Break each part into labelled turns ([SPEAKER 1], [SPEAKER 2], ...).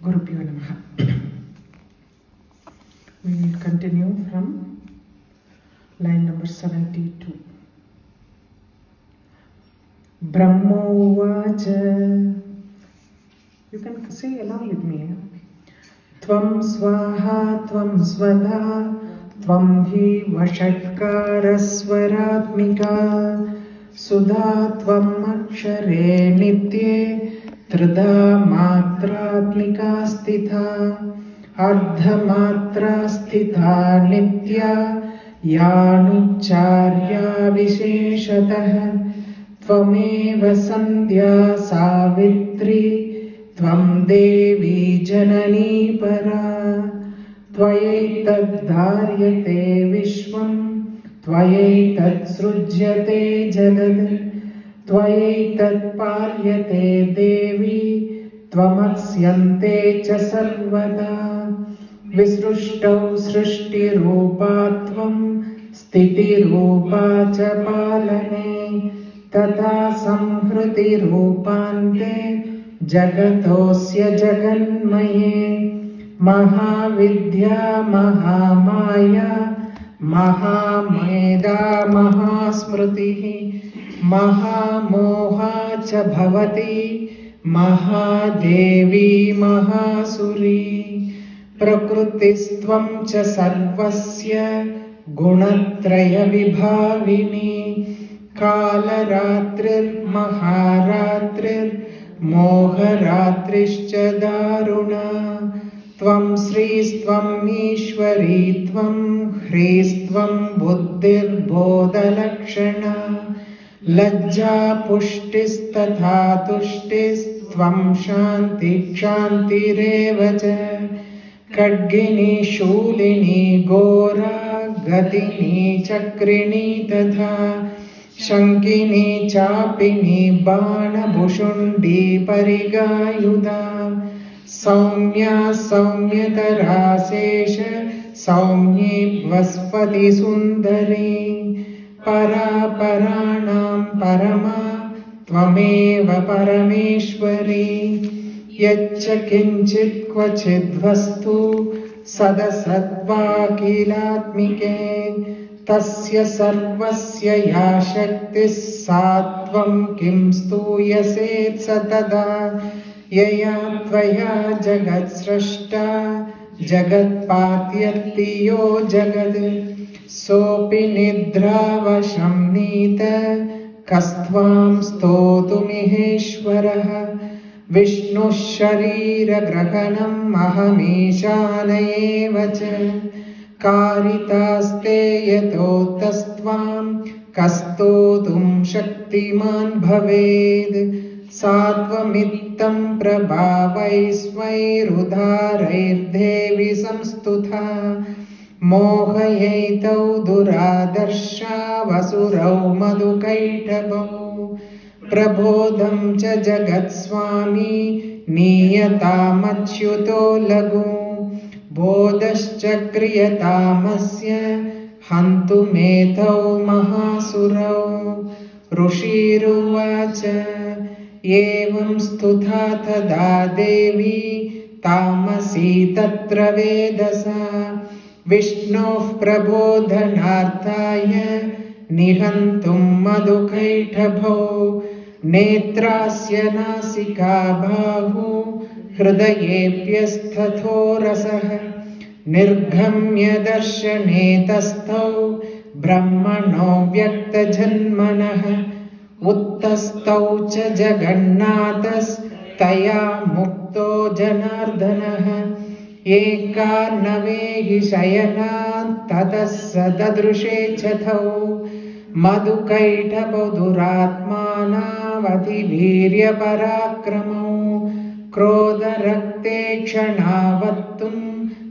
[SPEAKER 1] Gurubhyo Namaha. We will continue from line number 72. Brahmovacha. You can say along with me. Tvam swaha, tvam svadha, tvam hi vashatkara swaratmika, sudha tvam akshare nitye, trida matratmika stitha, ardha matra stitha nitya, yanucharya visheshatah, tvameva sandhya savitri, Tvam Devi Janani Para, Tvayaitat Dharyate Vishwam, Tvayaitat Srujyate Jagad, Tvayaitat Palyate Devi, Tvamaksyante Cha Sarvada, Visruštau Srishti Rupa Tvam, Sthiti Rupa Cha Palane, Tata Samhriti Rupante, Jagatosya Jaganmaye, Mahavidya Mahamaya, Mahameda Mahasmritihi, Mahamoha Cha Bhavati, Mahadevi Mahasuri, Prakrutistvam Cha Sarvasya, Gunatraya Vibhavini, Kalaratrir Maharatrir, Moharatrischa Daruna, Tvam Sristvam Ishwari Tvam, Hristvam Buddhir Bodhalakshana, Lajja Pushtis Tatha Tushtis, Tvam Shanti Kshanti Revacha, Kadgini Shulini Gora, Gatini Chakrini Tatha, Shankini Chapini Bana Bhushundi Parigayuda, Saumya Saumyatara Sesha, Saumyi Vaspati Sundari, Para Paranam Parama, Tvameva Parameshwari, Yaccha Kinchit Kvachid Vastu, Sadasatva Kilatmike, Tasya sarvasya ya shaktis satvam kim stuyaset satada, yaya tvaya jagat srashta, jagat patyati yo jagad, sopi nidravasham nita, kastvam stotumiheshwaraha, Vishnu sharira grahanam ahamishanayeva, Karitaste yatotastvam kastotum shaktiman bhaved, Sattvamittam prabhavaisvairudharair devi samstutha, Mohayaitau duradarsha vasurau madhukaitavau, Prabodham cha jagat swami niyatamachyuto lagu, Bodhascha kriyatamasya hantu metau mahasurau, Rushiruvacha evam stutha tada devi tamasi tatra vedasa, Vishnoh prabodhanarthaya nihantum madhukaithabhau, Netrasya nasika bahu Hridayepyasthatho rasah, Nirghamya darshane tastau Brahmano vyakta janmanah, Uttastau cha jagannathas Taya mukto janardanah, Ekarnavehi shayanat Tatas sadadrushe chathau, Madhukaithabhau duratmana Vati virya parakramau, Krodha rakte kshanavatum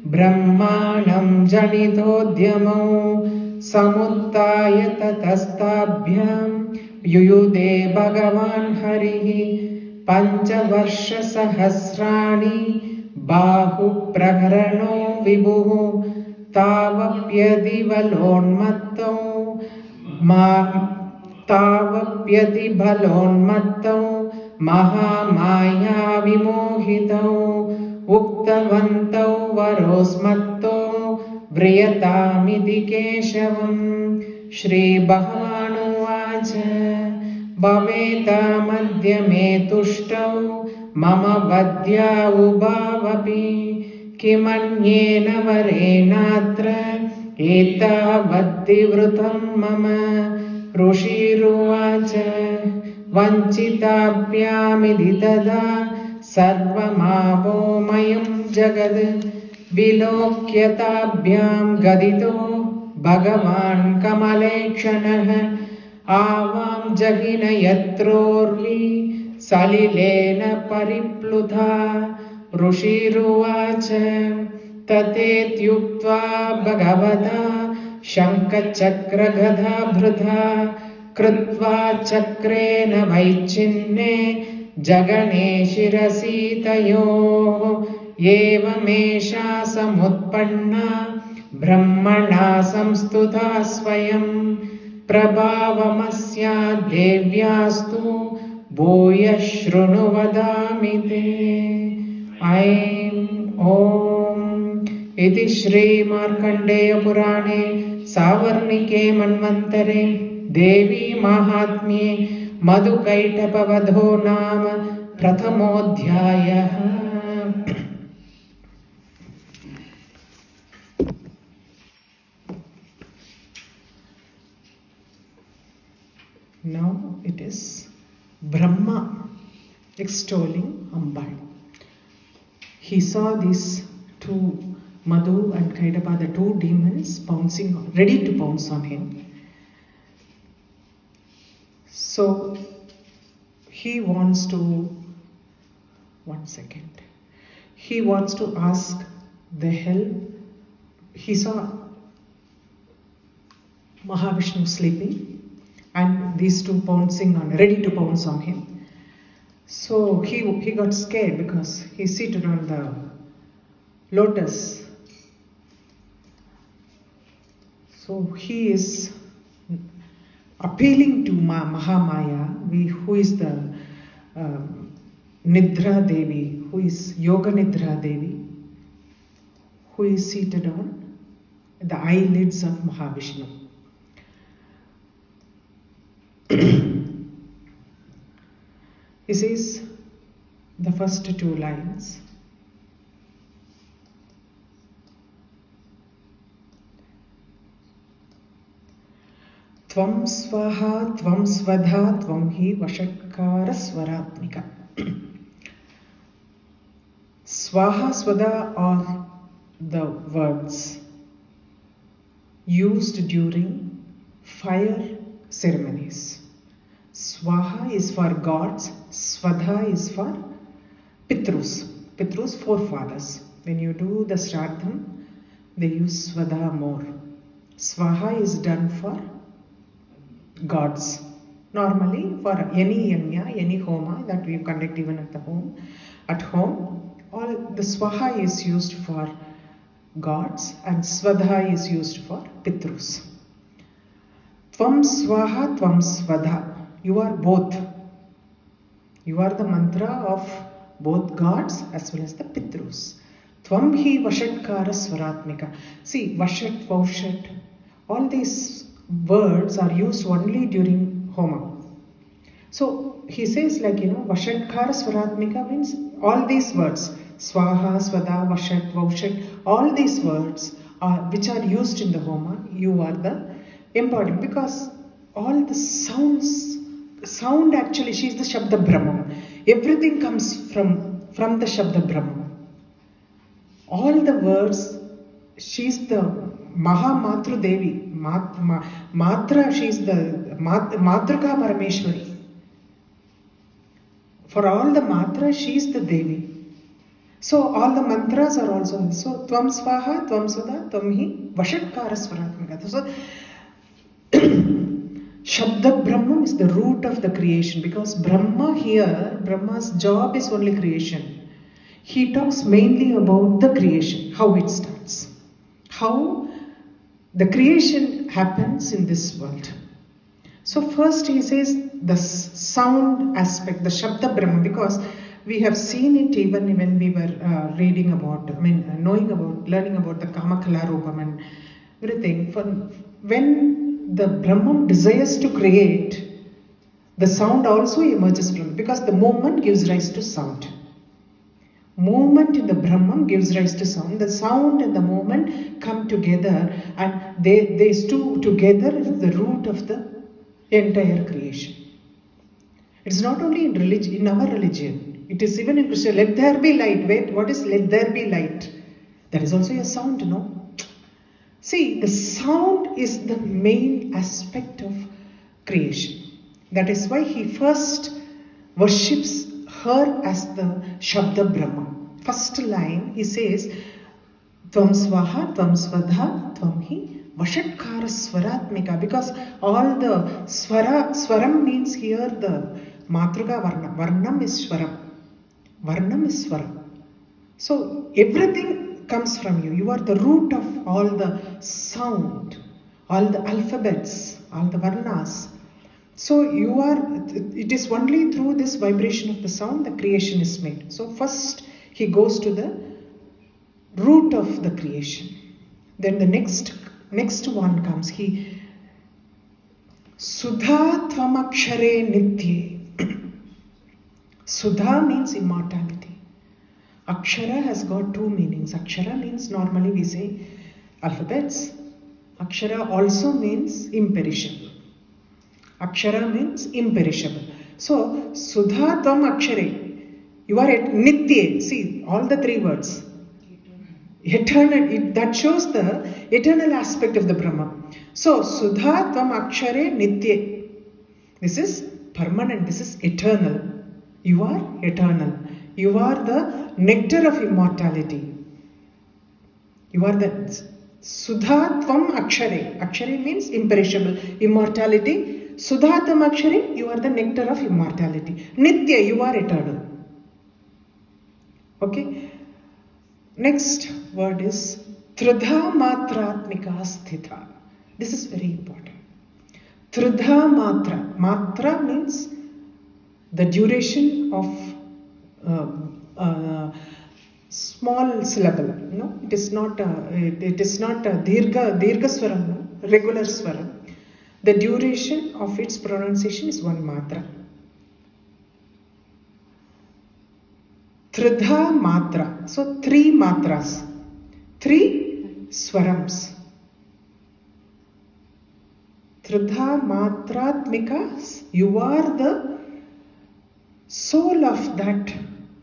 [SPEAKER 1] Brahmanam janitodhyamau, Samuttaya tatastabhyam Yuyude Bhagavan Harihi, Panchavarsha sahasrani Bahu praharano vibhuhu, Tavapyadivalonmattau तावप्यतिबलोन्मत्तौ Mahamaya विमोहितौ उक्तवन्तौ वरोस्मत्तो व्रियतामिति केशवम्। श्रीभगवानुवाच भवेतामद्य मे तुष्टौ मम वद्या उभावपि किमन्येन वरेणात्र एतावद्विवृतं मम। ऋषिरुवाच वञ्चिताभ्यामिति तदा सर्वमावोमयं जगद् विलोक्यताभ्यां गदितो भगवान् कमलेक्षणः आवां जगिन यत्रोर्वी सलिलेन परिप्लुता। ऋषिरुवाच तथेत्युक्त्वा भगवता शङ्खचक्रगदाभृता कृत्वा चक्रेण वैच्छिन्ने जगने शिरसि तयोः। एवमेषा समुत्पन्ना ब्रह्मणा संस्तुता स्वयं प्रभावमस्या देव्यास्तु भूयः शृणु वदामि ते। ऐं ॐ इति श्रीमार्कण्डेय पुराणे सावर्णिके मन्वन्तरे देवी माहात्म्ये मधुकैटभवधो नाम प्रथमोऽध्यायः। Now it is Brahma extolling Amba. He saw these two, Madhu and Kaidapa, the two demons pouncing, ready to pounce on him. So he wants to, he wants to ask the help. He saw Mahavishnu sleeping and these two pouncing on, ready to pounce on him. So he got scared because he's seated on the lotus. So he is appealing to Mahamaya, who is the Nidra Devi, who is Yoga Nidra Devi, who is seated on the eyelids of Mahavishnu. He says the first two lines. Tvam swaha, tvam svadha, tvam hi vashatkara swaratmika. Swaha, swada are the words used during fire ceremonies. Swaha is for gods, Svadha is for Pitrus. Pitrus, forefathers. When you do the Shraddham, they use Svadha more. Swaha is done for gods. Normally, for any yajna, any homa that we conduct even at home, all the Swaha is used for gods and Svadha is used for Pitrus. Tvam Swaha, Tvam Svadha. You are both. You are the mantra of both gods as well as the Pitrus. Tvam hi vashatkara swaratmika. See, vashat, vaushat, all these words are used only during Homa. So he says vashatkara swaratmika means all these words, swaha, svada, vashat, vaushat, all these words which are used in the Homa, you are the embodiment, because all the sound actually, she is the Shabda Brahma. Everything comes from the Shabda Brahma. All the words, she is the Mahamatru Devi. Matra, she is the Madruka Parameshwari. For all the Matra, she is the Devi. So all the mantras are also, so Tvam Swaha, Tvam Svada, Tvam hi Vashatkara Swaratmika. So Shabda Brahma is the root of the creation, because Brahma here, Brahma's job is only creation. He talks mainly about the creation, how it starts, how the creation happens in this world. So first he says the sound aspect, the Shabda Brahma, because We have seen it even when we were reading about, learning about the Kamakala Rupam and everything. When the Brahman desires to create, the sound also emerges from it, because the movement gives rise to sound. Movement in the Brahman gives rise to sound. The sound and the movement come together, and these two together is the root of the entire creation. It's not only in religion, in our religion. It is even in Christian. Let there be light. Wait, what is let there be light? That is also a sound, no? See, the sound is the main aspect of creation. That is why he first worships her as the Shabda Brahma. First line, he says, Tvam Swaha, Tvam Svadha, Tvam Hi, Vashatkara Swaratmika. Because all the Swaram means here the Matruga Varna. Varnam is Swaram. Varnam is Swaram. So everything comes from you. You are the root of all the sound, all the alphabets, all the Varnas. So it is only through this vibration of the sound the creation is made. So first he goes to the root of the creation. Then the next one comes. Sudha Tvamakshare Nitye. Sudha means immortality. Akshara has got two meanings. Akshara means, normally we say alphabets. Akshara also means imperishable. Akshara means imperishable. So, Sudha Tvam Akshare. You are at Nitye. See, all the three words. Eternal. That shows the eternal aspect of the Brahma. So, Sudha Tvam Akshare Nitye. This is permanent. This is eternal. You are eternal. You are the nectar of immortality. You are the Sudha Tvam Akshare. Akshare means imperishable. Immortality. Sudha Tvam Akshare, you are the nectar of immortality. Nitya, you are eternal. Okay. Next word is Tridha Matratmika Sthita. This is very important. Tridha Matra. Matra means the duration of small syllable. No, it is not a dirgha swaram, no? Regular swaram. The duration of its pronunciation is one matra. Tridha matra. So three matras. Three swarams. Tridha matratmika. You are the soul of that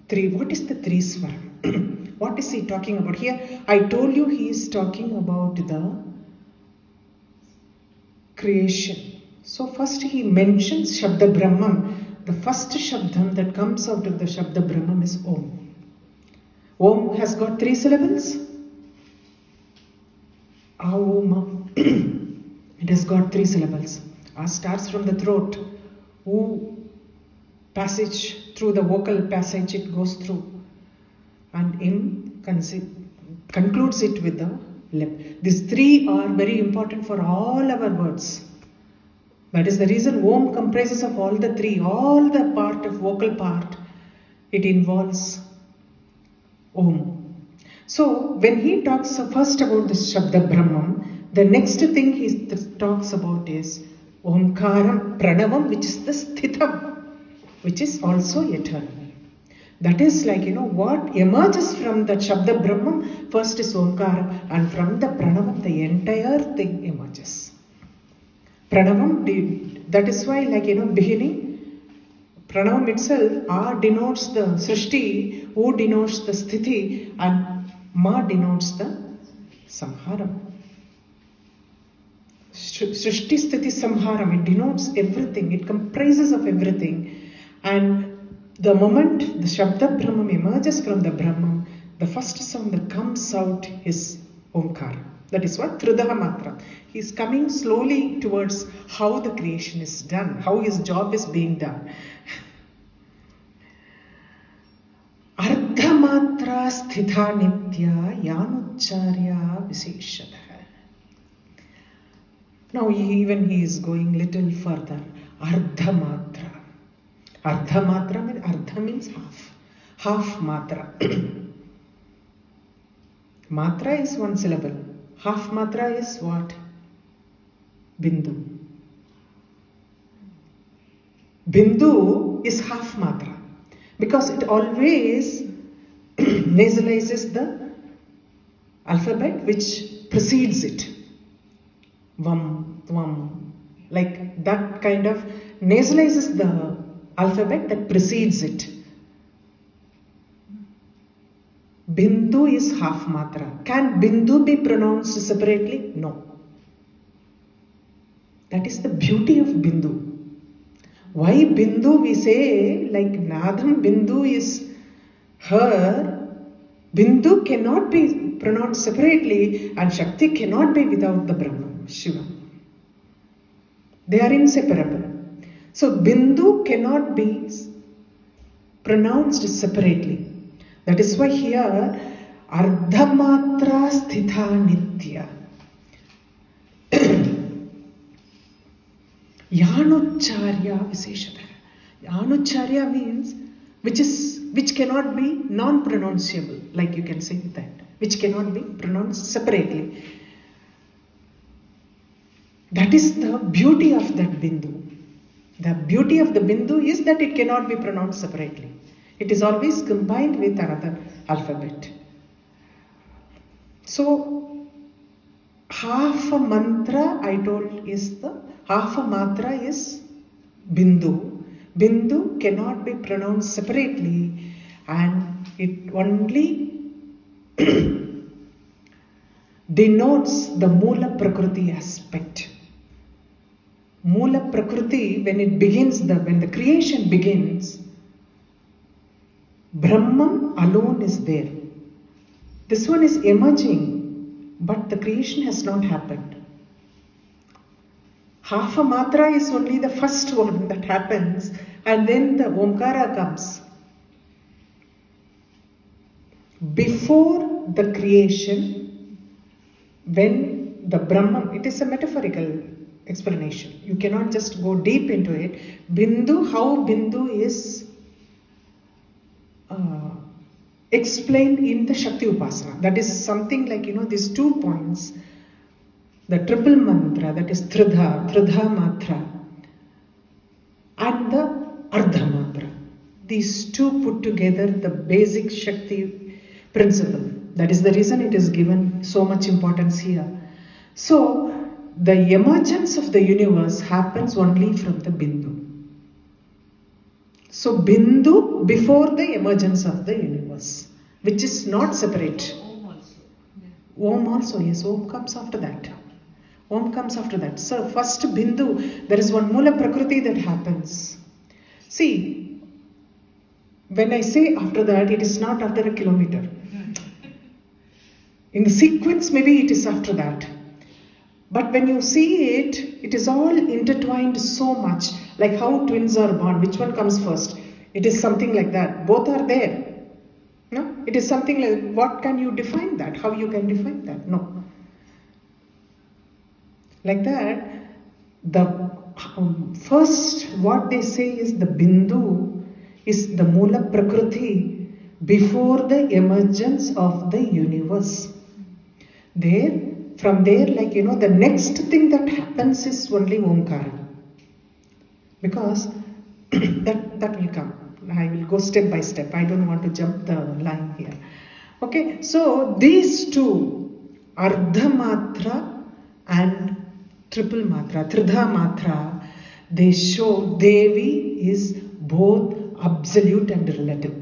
[SPEAKER 1] three. What is the three swaram? What is he talking about? Here I told you he is talking about the creation. So first he mentions Shabda Brahman. The first Shabdam that comes out of the Shabda Brahman is Om. Om has got three syllables. Aum. It has got three syllables. A starts from the throat. U passage through the vocal passage it goes through. And Im concludes it with the lip. These three are very important for all our words. That is the reason Om comprises of all the three, all the part of vocal part. It involves Om. So when he talks first about the Shabda Brahman, the next thing he talks about is Omkaram Pranavam, which is the Sthitam, which is also eternal. That is like, what emerges from the Shabda Brahman, first is Omkara, and from the Pranavam, the entire thing emerges. Pranavam, that is why, beginning, Pranavam itself, A denotes the Srishti, U denotes the Sthiti, and Ma denotes the Samharam. Srishti, Sthiti, Samharam, it denotes everything, it comprises of everything. And the moment the Shabda Brahman emerges from the Brahman, the first sound that comes out is Omkara. That is what Tridha Matra. He is coming slowly towards how the creation is done, how his job is being done. Ardha Matra Sthitha Nitya Yanucharya Viseshadha. Now even he is going little further. Ardha Matra. Ardha Matra means half. half matra. Matra is one syllable. Half matra is what? Bindu. Bindu is half matra because it always nasalizes the alphabet which precedes it. Vam, tvam, like that kind of nasalizes the alphabet that precedes it. Bindu is half matra. Can Bindu be pronounced separately? No. That is the beauty of Bindu. Why Bindu we say, like Nadam Bindu is her, Bindu cannot be pronounced separately and Shakti cannot be without the Brahman, Shiva. They are inseparable. So Bindu cannot be pronounced separately. That is why here Ardhamatra Sthita Nitya. Yanucharya Viseshata. Yanucharya means which cannot be non-pronounceable, like you can say that, which cannot be pronounced separately. That is the beauty of that Bindu. The beauty of the Bindu is that it cannot be pronounced separately. It is always combined with another alphabet. So, half a mantra I told is half a matra is Bindu. Bindu cannot be pronounced separately and it only denotes the Mula Prakriti aspect. Mula Prakriti, when it begins, when the creation begins, Brahman alone is there. This one is emerging, but the creation has not happened. Half a matra is only the first one that happens, and then the Omkara comes. Before the creation, when the Brahman, it is a metaphorical explanation. You cannot just go deep into it. Bindu, how Bindu is explained in the Shakti Upasana. That is something like, these 2 points. The triple mantra, that is Tridha Matra, and the Ardha Matra. These two put together the basic Shakti principle. That is the reason it is given so much importance here. So, the emergence of the universe happens only from the Bindu. So, Bindu before the emergence of the universe, which is not separate. Om also, yes, Om comes after that. Om comes after that. So, first Bindu, there is one Mula Prakriti that happens. See, when I say after that, it is not after a kilometer. In the sequence, maybe it is after that. But when you see it, it is all intertwined so much, like how twins are born. Which one comes first? It is something like that. Both are there. No? It is something like, what can you define that? How you can define that? No. Like that, the first what they say is the Bindu is the Mula Prakriti before the emergence of the universe. From there, the next thing that happens is only Omkara. Because that will come. I will go step by step. I don't want to jump the line here. Okay, so these two, Ardha Matra and Triple Matra, Tridha Matra, they show Devi is both absolute and relative.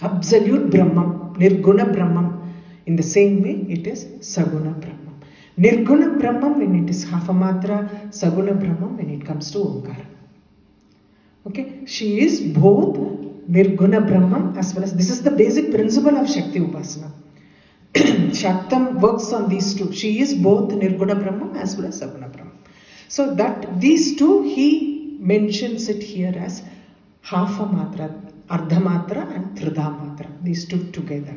[SPEAKER 1] Absolute Brahman, Nirguna Brahman. In the same way, it is Saguna Brahman. Nirguna Brahman when it is half a matra, Saguna Brahman when it comes to Omkara. Okay, she is both Nirguna Brahman as well as, this is the basic principle of Shakti Upasana. Shaktam works on these two. She is both Nirguna Brahman as well as Saguna Brahman. So that these two, he mentions it here as half a matra, Ardha Matra and Tridha Matra. These two together.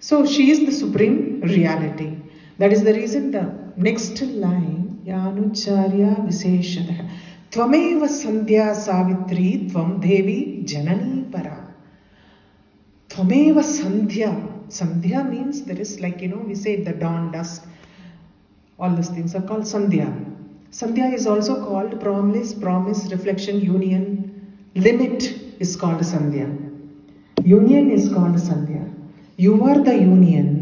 [SPEAKER 1] So she is the supreme reality. That is the reason the next line, Yanucharya Viseshataha. Tvameva Sandhya Savitri Tvam Devi Janani Para. Tvameva Sandhya. Sandhya means there is, like, we say the dawn, dusk. All these things are called Sandhya. Sandhya is also called promise, reflection, union. Limit is called Sandhya. Union is called Sandhya. You are the union.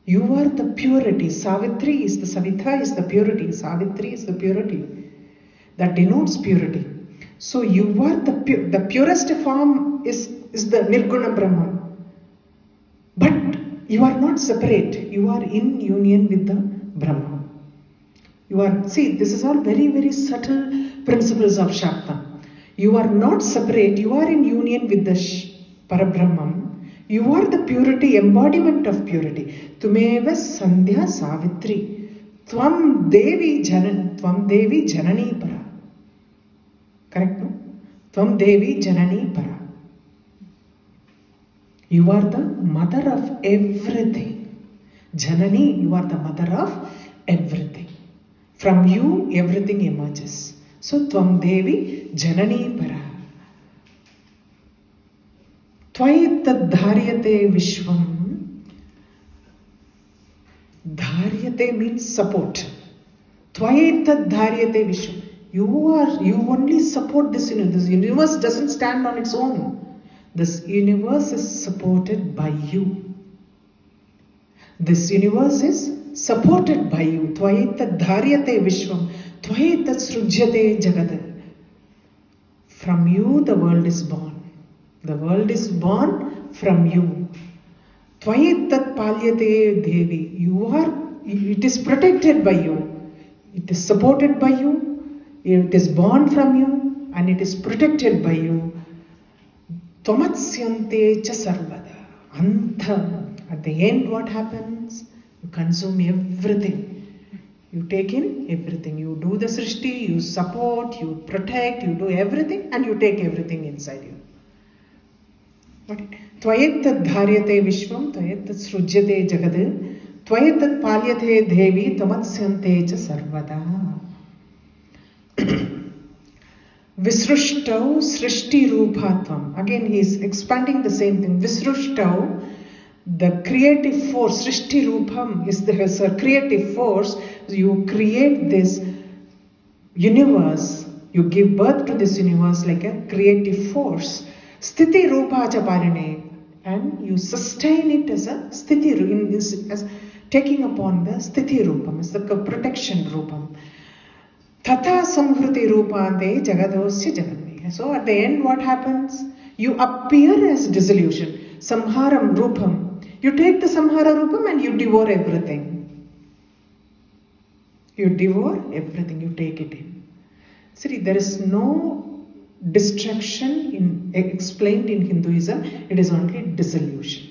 [SPEAKER 1] You are the purity. Savitri is the Savitha is the purity. Savitri is the purity. That denotes purity. So you are the purest form is the Nirguna Brahma. But you are not separate. You are in union with the Brahma. This is all very, very subtle principles of Shakta. You are not separate. You are in union with the Parabrahman. You are the purity, embodiment of purity. Tumeva Sandhya Savitri. Tvam Devi Janani Para. Correct, no? Tvam Devi Janani Para. You are the mother of everything. Janani, you are the mother of everything. From you, everything emerges. So, Tvam Devi Janani Para. Tvayitad Dharyate Vishwam. Dharyate means support. Tvayitad Dharyate Vishwam. You only support this universe. This universe doesn't stand on its own. This universe is supported by you. This universe is supported by you. Tvayitad Dharyate Vishwam. Tvayitad Srujyate Jagad. From you the world is born. The world is born from you. Tvayitad Palyate Devi. It is protected by you. It is supported by you. It is born from you and it is protected by you. Tvamatsyante cha sarvada. Antham. At the end, what happens? You consume everything. You take in everything. You do the srishti, you support, you protect, you do everything, and you take everything inside you. Tvayitad dharyate vishwam, tvayitad srujyate jagad, tvayitad palyate devi, tvamatsyante cha sarvada. Visrushtav srishti rupatvam. Again, he is expanding the same thing. Visrushtav, the creative force, srishti rupam is the creative force. You create this universe, you give birth to this universe like a creative force. Sthiti rupa chaparine, and you sustain it as a sthiti, as taking upon the sthiti rupam, as the protection rupam. Tata samhruti rupante jagadosya jaganmaya. So at the end, what happens? You appear as dissolution. Samharam rupam. You take the samhara rupam and you devour everything. You devour everything. You take it in. See, there is no destruction explained in Hinduism. It is only dissolution.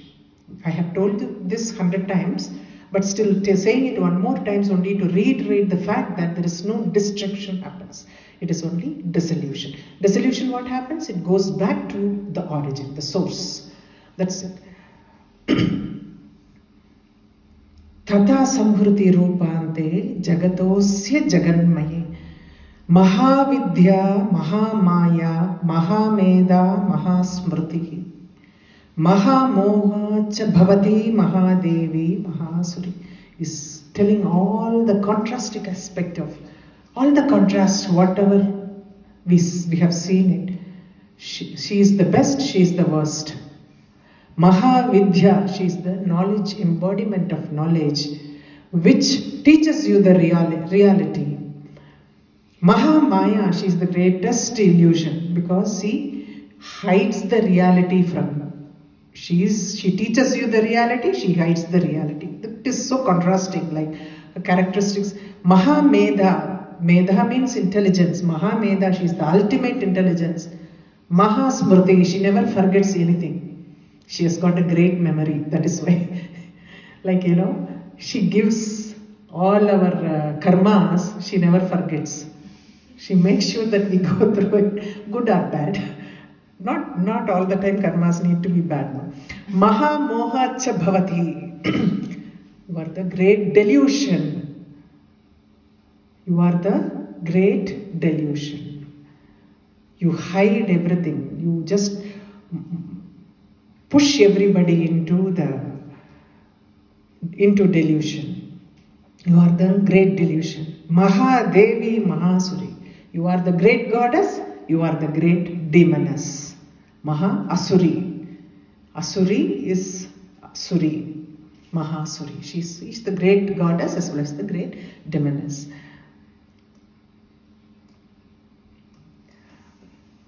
[SPEAKER 1] I have told you this 100 times. But still saying it one more times only to reiterate the fact that there is no destruction happens. It is only dissolution. Dissolution, what happens? It goes back to the origin, the source. That's it. Tata samhruti rupante jagatosya jaganmaye mahavidya mahamaya mahameda mahasmriti Mahamoha cha bhavati Mahadevi Mahasuri is telling all the contrastic aspect of all the contrasts, whatever we have seen it. She is the best, she is the worst. Mahavidya, she is the knowledge, embodiment of knowledge, which teaches you the reality. Mahamaya, she is the greatest illusion because she hides the reality from you. She teaches you the reality, she hides the reality. It is so contrasting, like characteristics. Mahameda, Medha means intelligence. Mahameda, she is the ultimate intelligence. Mahasmriti, she never forgets anything. She has got a great memory, that is why. Like, she gives all our karmas, she never forgets. She makes sure that we go through it, good or bad. Not all the time karmas need to be bad. No? Maha moha cha bhavati. You are the great delusion. You are the great delusion. You hide everything. You just push everybody into delusion. You are the great delusion. Maha Devi Mahasuri. You are the great goddess, you are the great demoness. Maha Asuri. Asuri is Suri. Mahasuri. She's the great goddess as well as the great demoness.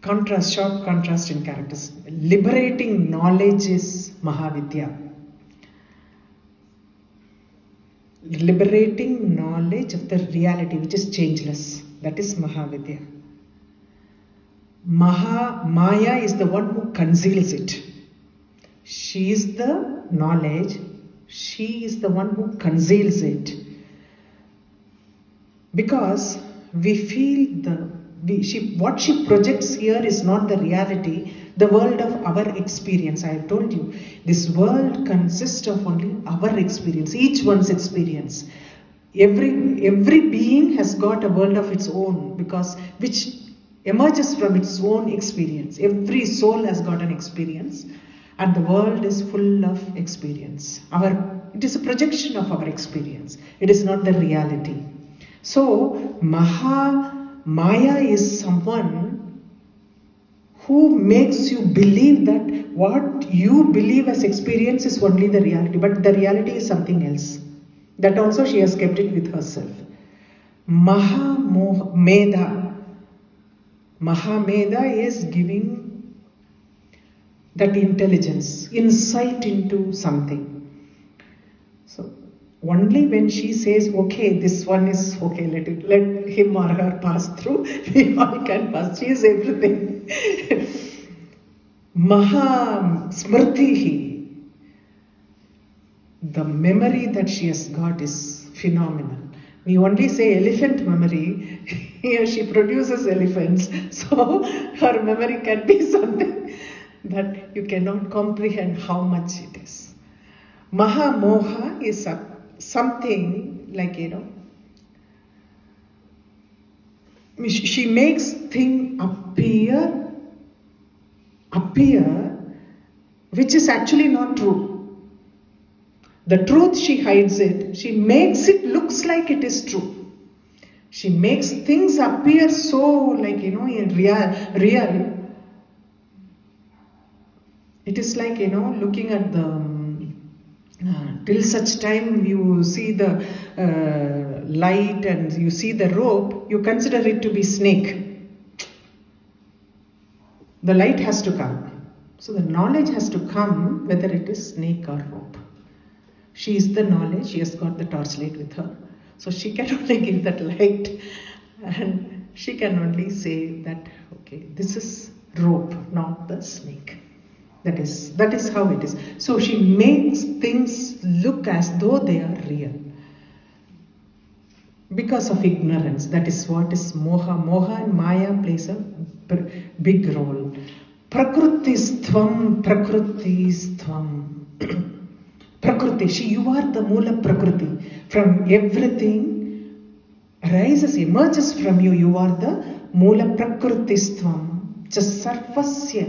[SPEAKER 1] Contrast, sharp contrast in characters. Liberating knowledge is Mahavidya. Liberating knowledge of the reality which is changeless. That is Mahavidya. Maya is the one who conceals it. She is the knowledge. She is the one who conceals it. Because we feel what she projects here is not the reality, the world of our experience. I have told you, this world consists of only our experience, each one's experience. Every being has got a world of its own, which emerges from its own experience. Every soul has got an experience, and the world is full of experience. It is a projection of our experience. It is not the reality. So, Maya is someone who makes you believe that what you believe as experience is only the reality, but the reality is something else. That also she has kept it with herself. Mahameda. Mahameda is giving that intelligence, insight into something. So only when she says, okay, this one is okay, let him or her pass through, we all can pass. She is everything. Maha Smritihi. The memory that she has got is phenomenal. We only say elephant memory. Here she produces elephants. So her memory can be something that you cannot comprehend how much it is. Maha Moha is something like, she makes things appear which is actually not true. The truth, she hides it. She makes it looks like it is true. She makes things appear so like, in real. It is like, looking at till such time you see the light and you see the rope, you consider it to be snake. The light has to come. So the knowledge has to come whether it is snake or rope. She is the knowledge. She has got the torchlight with her. So she can only give that light, and she can only say that, okay, this is rope, not the snake. That is how it is. So she makes things look as though they are real. Because of ignorance. That is what is Moha. Moha and Maya plays a big role. Prakrutisthvam. Prakriti, you are the Mula Prakriti. From everything emerges from you. You are the Mula Prakrutistvam. Sarvasya.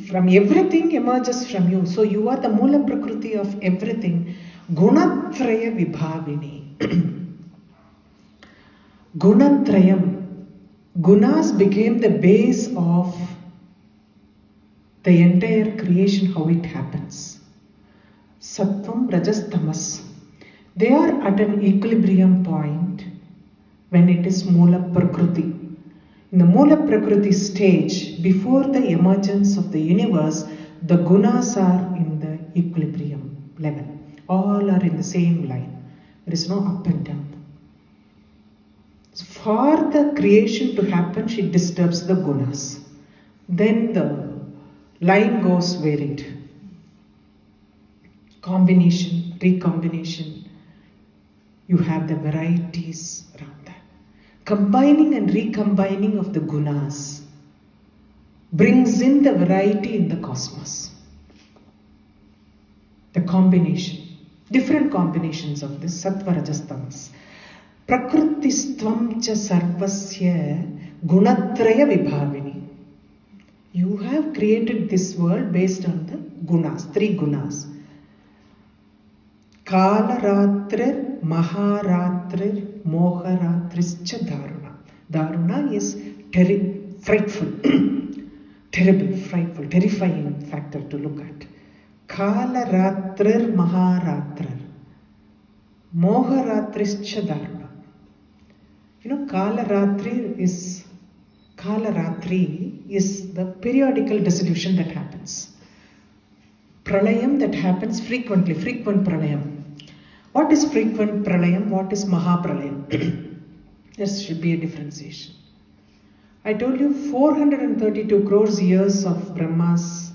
[SPEAKER 1] From everything emerges from you. So you are the Mula Prakriti of everything. Gunatraya Vibhavini. Gunatrayam. Gunas became the base of the entire creation, how it happens. Sattvam, Rajas, Tamas. They are at an equilibrium point when it is Mula Prakriti. In the Mula Prakriti stage, before the emergence of the universe, the gunas are in the equilibrium level. All are in the same line. There is no up and down. For the creation to happen, she disturbs the gunas. Then the line goes varied. Combination, recombination. You have the varieties around that. Combining and recombining of the gunas brings in the variety in the cosmos. The combination, different combinations of this sattva, rajas, tamas. Prakrutistvam cha sarvasya gunatraya vibhavini. You have created this world based on the gunas, 3 gunas. Kalaratrir, Maharatrir, Moharatrischa Daruna. Daruna is frightful, terrible, frightful, terrifying factor to look at. Kalaratrir, Maharatrir, Moharatrischa Daruna. You know, Kalaratri is the periodical dissolution that happens. Pralayam that happens frequently, frequent pralayam. What is frequent pralayam? What is Mahapralayam? There should be a differentiation. I told you 432 crores years of Brahma's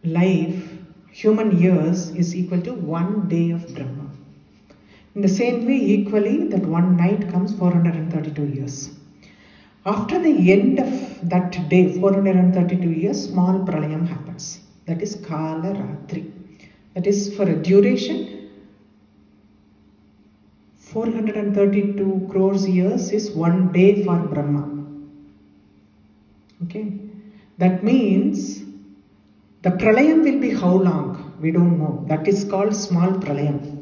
[SPEAKER 1] life, human years, is equal to 1 day of Brahma. In the same way, equally, that one night comes 432 years. After the end of that day, 432 years, small pralayam happens. That is Kala Ratri. That is for a duration. 432 crores years is 1 day for Brahma. Okay. That means the pralayam will be how long? We don't know. That is called small pralayam.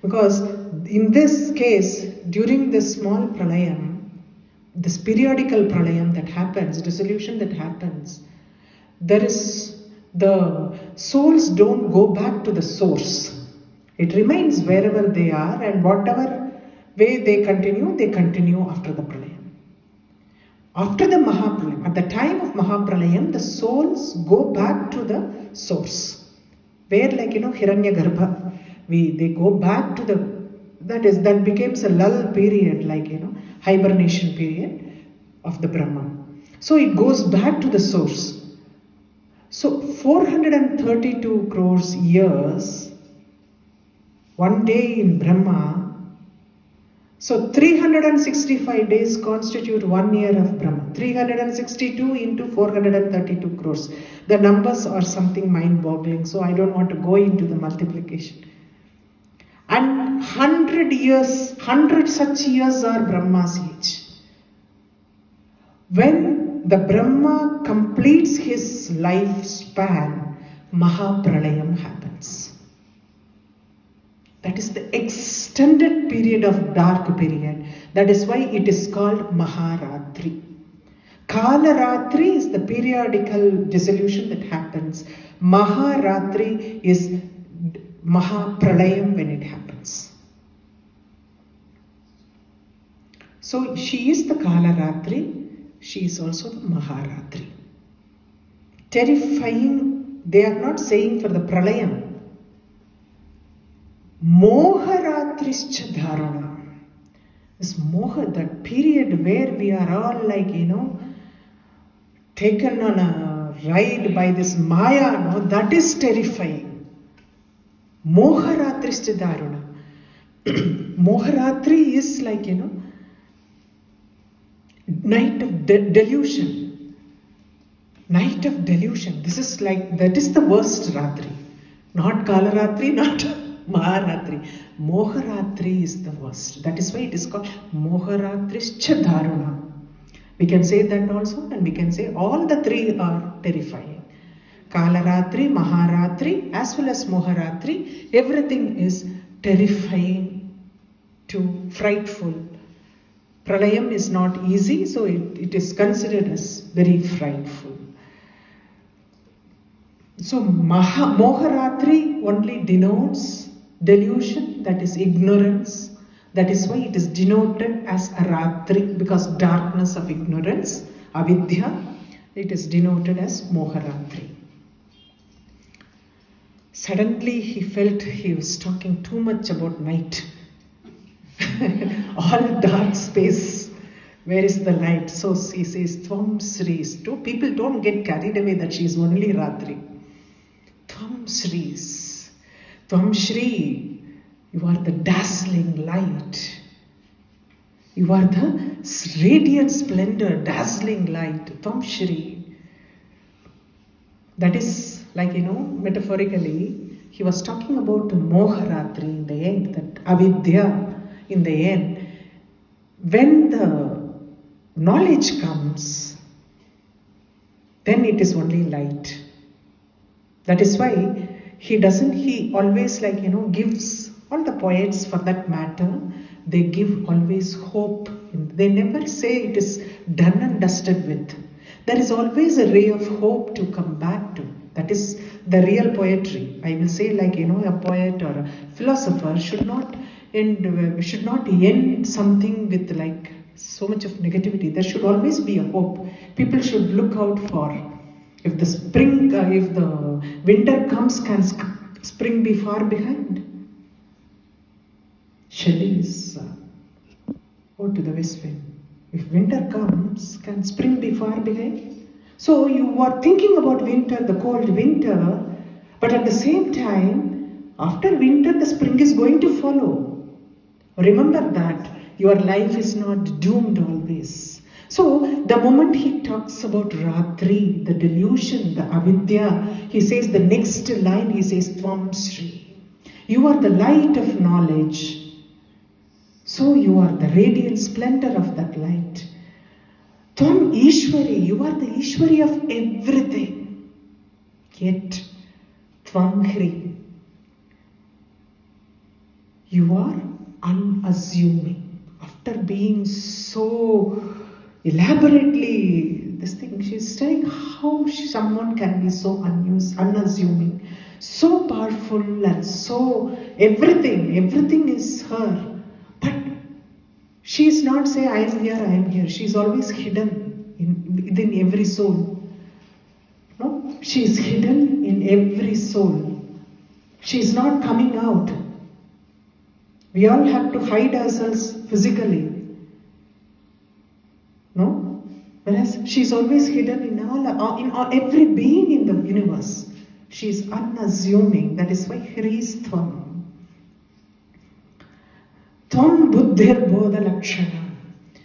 [SPEAKER 1] Because in this case, during this small pralayam, this periodical pralayam that happens, dissolution that happens, the souls don't go back to the source. It remains wherever they are, and whatever way they continue after the pralayam. After the Mahapralayam, at the time of Mahapralayam, the souls go back to the source. Where, like, Hiranyagarbha, they go back to that becomes a lull period, like, hibernation period of the Brahman. So it goes back to the source. So 432 crores years, 1 day in Brahma. So 365 days constitute 1 year of Brahma. 362 into 432 crores. The numbers are something mind-boggling, so I don't want to go into the multiplication. And 100 such years are Brahma's age. When the Brahma completes his lifespan, Mahapralayam happens. That is the extended period of dark period. That is why it is called Maharatri. Kalaratri is the periodical dissolution that happens. Maharatri is Mahapralayam when it happens. So she is the Kalaratri, she is also the Maharatri. Terrifying, they are not saying for the Pralayam. Moharatrischa Dharana. This Moha, that period where we are all like, taken on a ride by this Maya, that is terrifying. Moharatrischa Dharana. Moharatri is like, night of delusion. Night of delusion. This is like, that is the worst Ratri. Not Kalaratri, not Maharatri. Moharatri is the worst. That is why it is called Moharatrischa Dharana. We can say that also, and we can say all the 3 are terrifying. Kalaratri, Maharatri, as well as Moharatri, everything is terrifying to frightful. Pralayam is not easy, so it is considered as very frightful. So Moharatri only denotes delusion, that is ignorance. That is why it is denoted as a Ratri, because darkness of ignorance, avidya, it is denoted as Moharatri. Suddenly he felt he was talking too much about night. All dark space. Where is the light? So he says, Tvam Sris. People don't get carried away that she is only Ratri. Tvam Sris. Tvam Shri. You are the dazzling light. You are the radiant splendor, dazzling light. Tvam Shri. That is like, metaphorically, he was talking about Moharatri in the end, that avidya in the end. When the knowledge comes, then it is only light. That is why he always gives, all the poets for that matter, they give always hope. They never say it is done and dusted with. There is always a ray of hope to come back to. That is the real poetry. I will say a poet or a philosopher should not end something with so much of negativity. There should always be a hope. People should look out for, if the winter comes, can spring be far behind? Shelley's Ode to the West Wind. If winter comes, can spring be far behind? So you are thinking about winter, the cold winter, but at the same time, after winter, the spring is going to follow. Remember that your life is not doomed always. So the moment he talks about Ratri, the delusion, the avidya, he says the next line, he says Tvam Shri. You are the light of knowledge. So you are the radiant splendor of that light. Tvam Ishwari, you are the Ishwari of everything. Yet Tvam Hri, you are unassuming. After being so elaborately, she's telling how someone can be so unassuming, so powerful and so everything is her. But she is not saying, I am here. She is always hidden within every soul. No, she is hidden in every soul. She is not coming out. We all have to hide ourselves physically. No? Whereas she is always hidden in every being in the universe. She is unassuming. That is why Hri is Tvam. Tvam Buddhir Bodha Lakshana.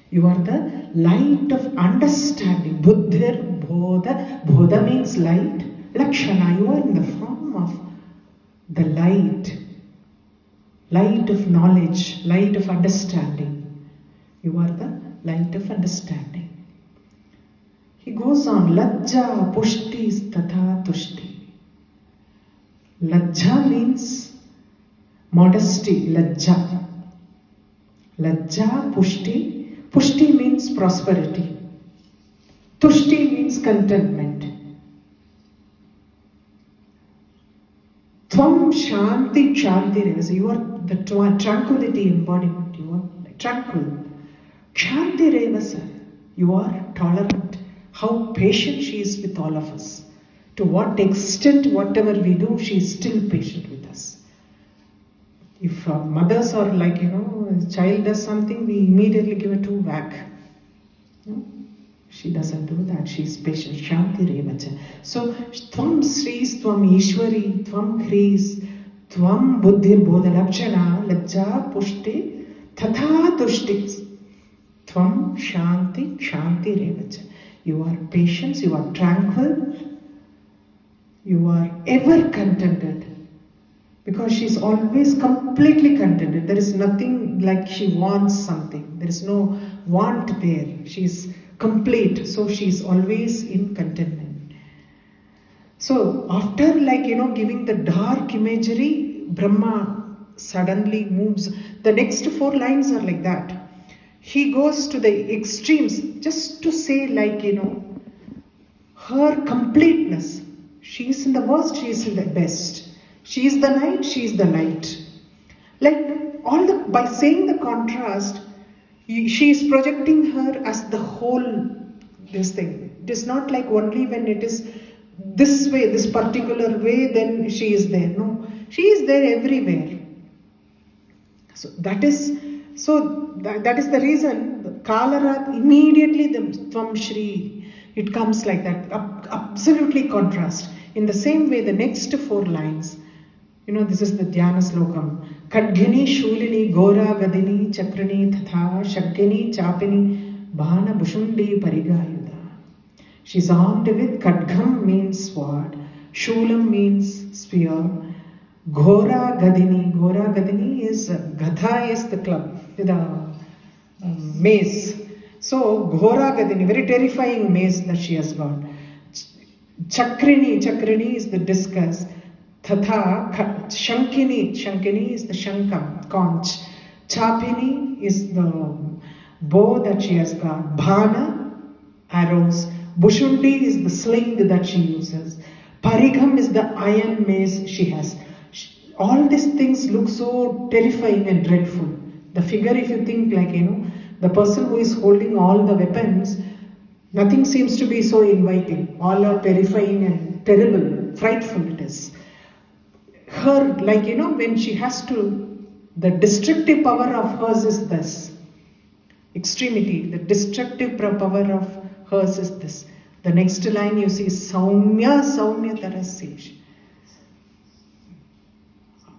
[SPEAKER 1] You are the light of understanding. Buddhir Bodha. Bodha means light. Lakshana. You are in the form of the light. Light of knowledge. Light of understanding. You are the light of understanding. He goes on. Lajja Pushti Tatha Tushti. Lajja means modesty. Lajja. Lajja, Pushti. Pushti means prosperity. Tushti means contentment. Tvam Shanti Kshanti Revasa. You are the tranquility embodiment. You are tranquil. Kshanti Revasa. You are tolerant. How patient she is with all of us. To what extent, whatever we do, she is still patient with us. If mothers are a child does something, we immediately give a two-whack. No? She doesn't do that. She is patient. Shanti Revacha. So, Tvam Sris, Tvam Ishwari, Tvam Hris, Tvam Buddhir Bodha Lakshana, Lajja Pushti, Tatha Tushti, Tvam Shanti, Shanti Revacha. You are patient, you are tranquil, you are ever contented. Because she is always completely contented. There is nothing like she wants something. There is no want there. She is complete. So she is always in contentment. So after giving the dark imagery, Brahma suddenly moves. The next 4 lines are like that. He goes to the extremes just to say her completeness. She is in the worst, she is in the best. She is the night, she is the light. By saying the contrast, she is projecting her as the whole, this thing. It is not like only when it is this way, this particular way, then she is there. No, she is there everywhere. So that is the reason, Kalarat, immediately the Tvam Shri, it comes like that, absolutely contrast. In the same way, the next 4 lines, this is the Dhyana Slokam. Kadgini, Shulini, Gora, Gadini, Chakrani, Tatha, Shakkini, Chapini, Bhana, Bushundi, Parigayuda. She's armed with Kadgam means sword, Shulam means spear, Gora Gadini is, Gatha is the club, the mace. So, Ghora Gadini, very terrifying mace that she has got. Chakrini is the discus. Tatha, Shankini is the shankam, conch. Chapini is the bow that she has got. Bhana, arrows. Bushundi is the sling that she uses. Parigham is the iron mace she has. All these things look so terrifying and dreadful. The figure, if you think like, the person who is holding all the weapons, nothing seems to be so inviting. All are terrifying and terrible, frightful it is. Her, like, when she has to, the destructive power of hers is this. Extremity, the destructive power of hers is this. The next line you see, Saumya Tarasesh.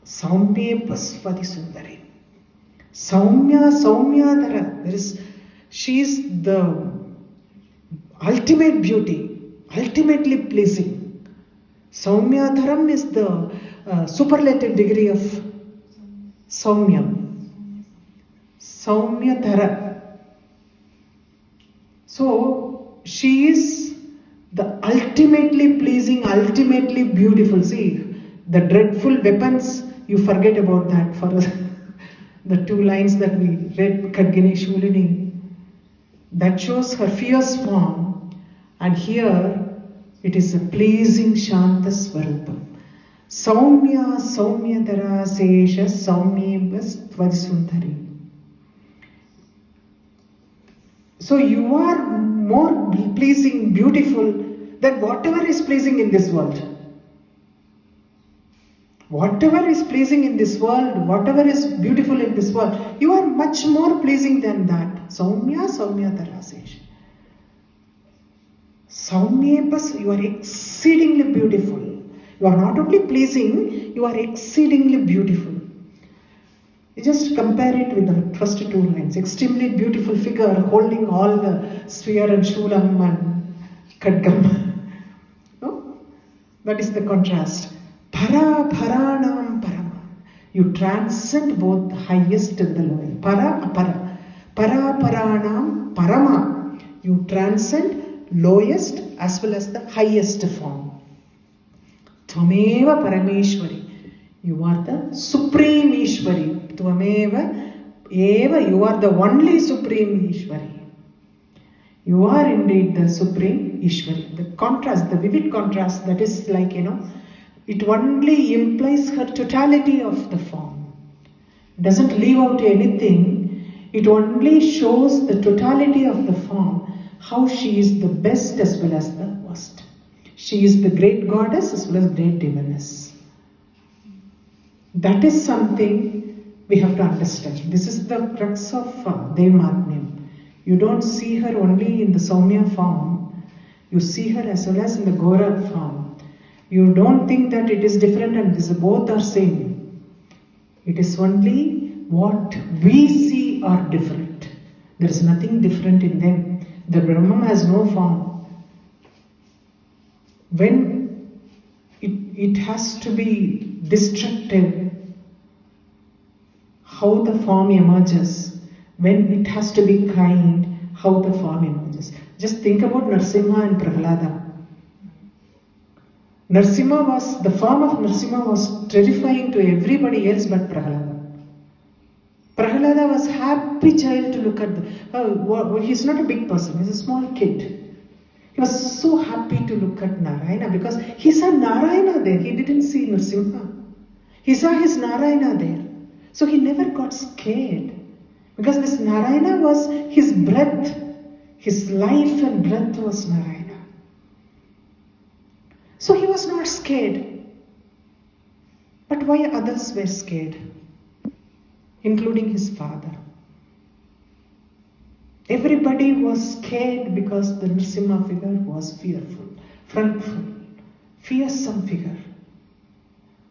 [SPEAKER 1] Saumya Pasvati Sundari. Saumya Tara. She is the ultimate beauty, ultimately pleasing. Saumya Dharam is the superlative degree of Saumya. Saumya Dhara. So, she is the ultimately pleasing, ultimately beautiful. See, the dreadful weapons, you forget about that for the 2 lines that we read, Khadgini Shulini. That shows her fierce form, and here it is a pleasing Shanta Swarupam. Saumya Dara Sesha Saumyebas Tvadisundari. So you are more pleasing, beautiful than whatever is pleasing in this world. Whatever is pleasing in this world, whatever is beautiful in this world, you are much more pleasing than that. Saumya Tarasesh. Saumyebas, you are exceedingly beautiful. You are not only pleasing, you are exceedingly beautiful. You just compare it with the first 2 lines. Extremely beautiful figure holding all the sphere and shulam and khadgam. No? That is the contrast. Paranam Parama. You transcend both the highest and the lowest. Para. Paranam Parama. You transcend lowest as well as the highest form. Tvameva Parameshwari. You are the Supreme Ishwari. Tvameva Eva. You are the only Supreme Ishwari. You are indeed the Supreme Ishwari. The contrast, the vivid contrast, that is like, it only implies her totality of the form. It doesn't leave out anything. It only shows the totality of the form, how she is the best as well as the worst. She is the great goddess as well as great diviness. That is something we have to understand. This is the crux of Devi Mahatmyam. You don't see her only in the Saumya form. You see her as well as in the Ghora form. You don't think that it is different and this both are same. It is only what we see are different. There is nothing different in them. The Brahman has no form. When it has to be destructive, how the form emerges. When it has to be kind, how the form emerges. Just think about Narsimha and Prahlada. The form of Narsimha was terrifying to everybody else but Prahlada. Prahlada was a happy child to look at. He's not a big person, he's a small kid. He was so happy to look at Narayana because he saw Narayana there. He didn't see Narsimha. He saw his Narayana there. So he never got scared because this Narayana was his breath. His life and breath was Narayana. So he was not scared. But why others were scared? Including his father. Everybody was scared because the Nrsimha figure was fearful, frightful, fearsome figure.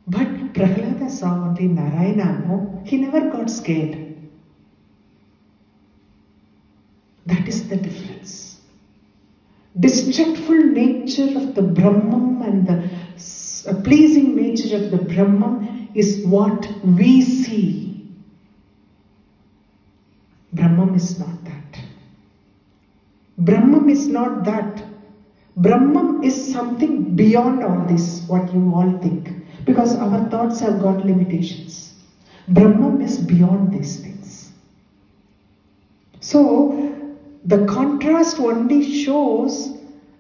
[SPEAKER 1] But Prahlada saw only Narayana, no? He never got scared. That is the difference. Destructful nature of the Brahman and the pleasing nature of the Brahman is what we see. Brahman is not that. Brahman is not that. Brahman is something beyond all this, what you all think. Because our thoughts have got limitations. Brahman is beyond these things. So, the contrast only shows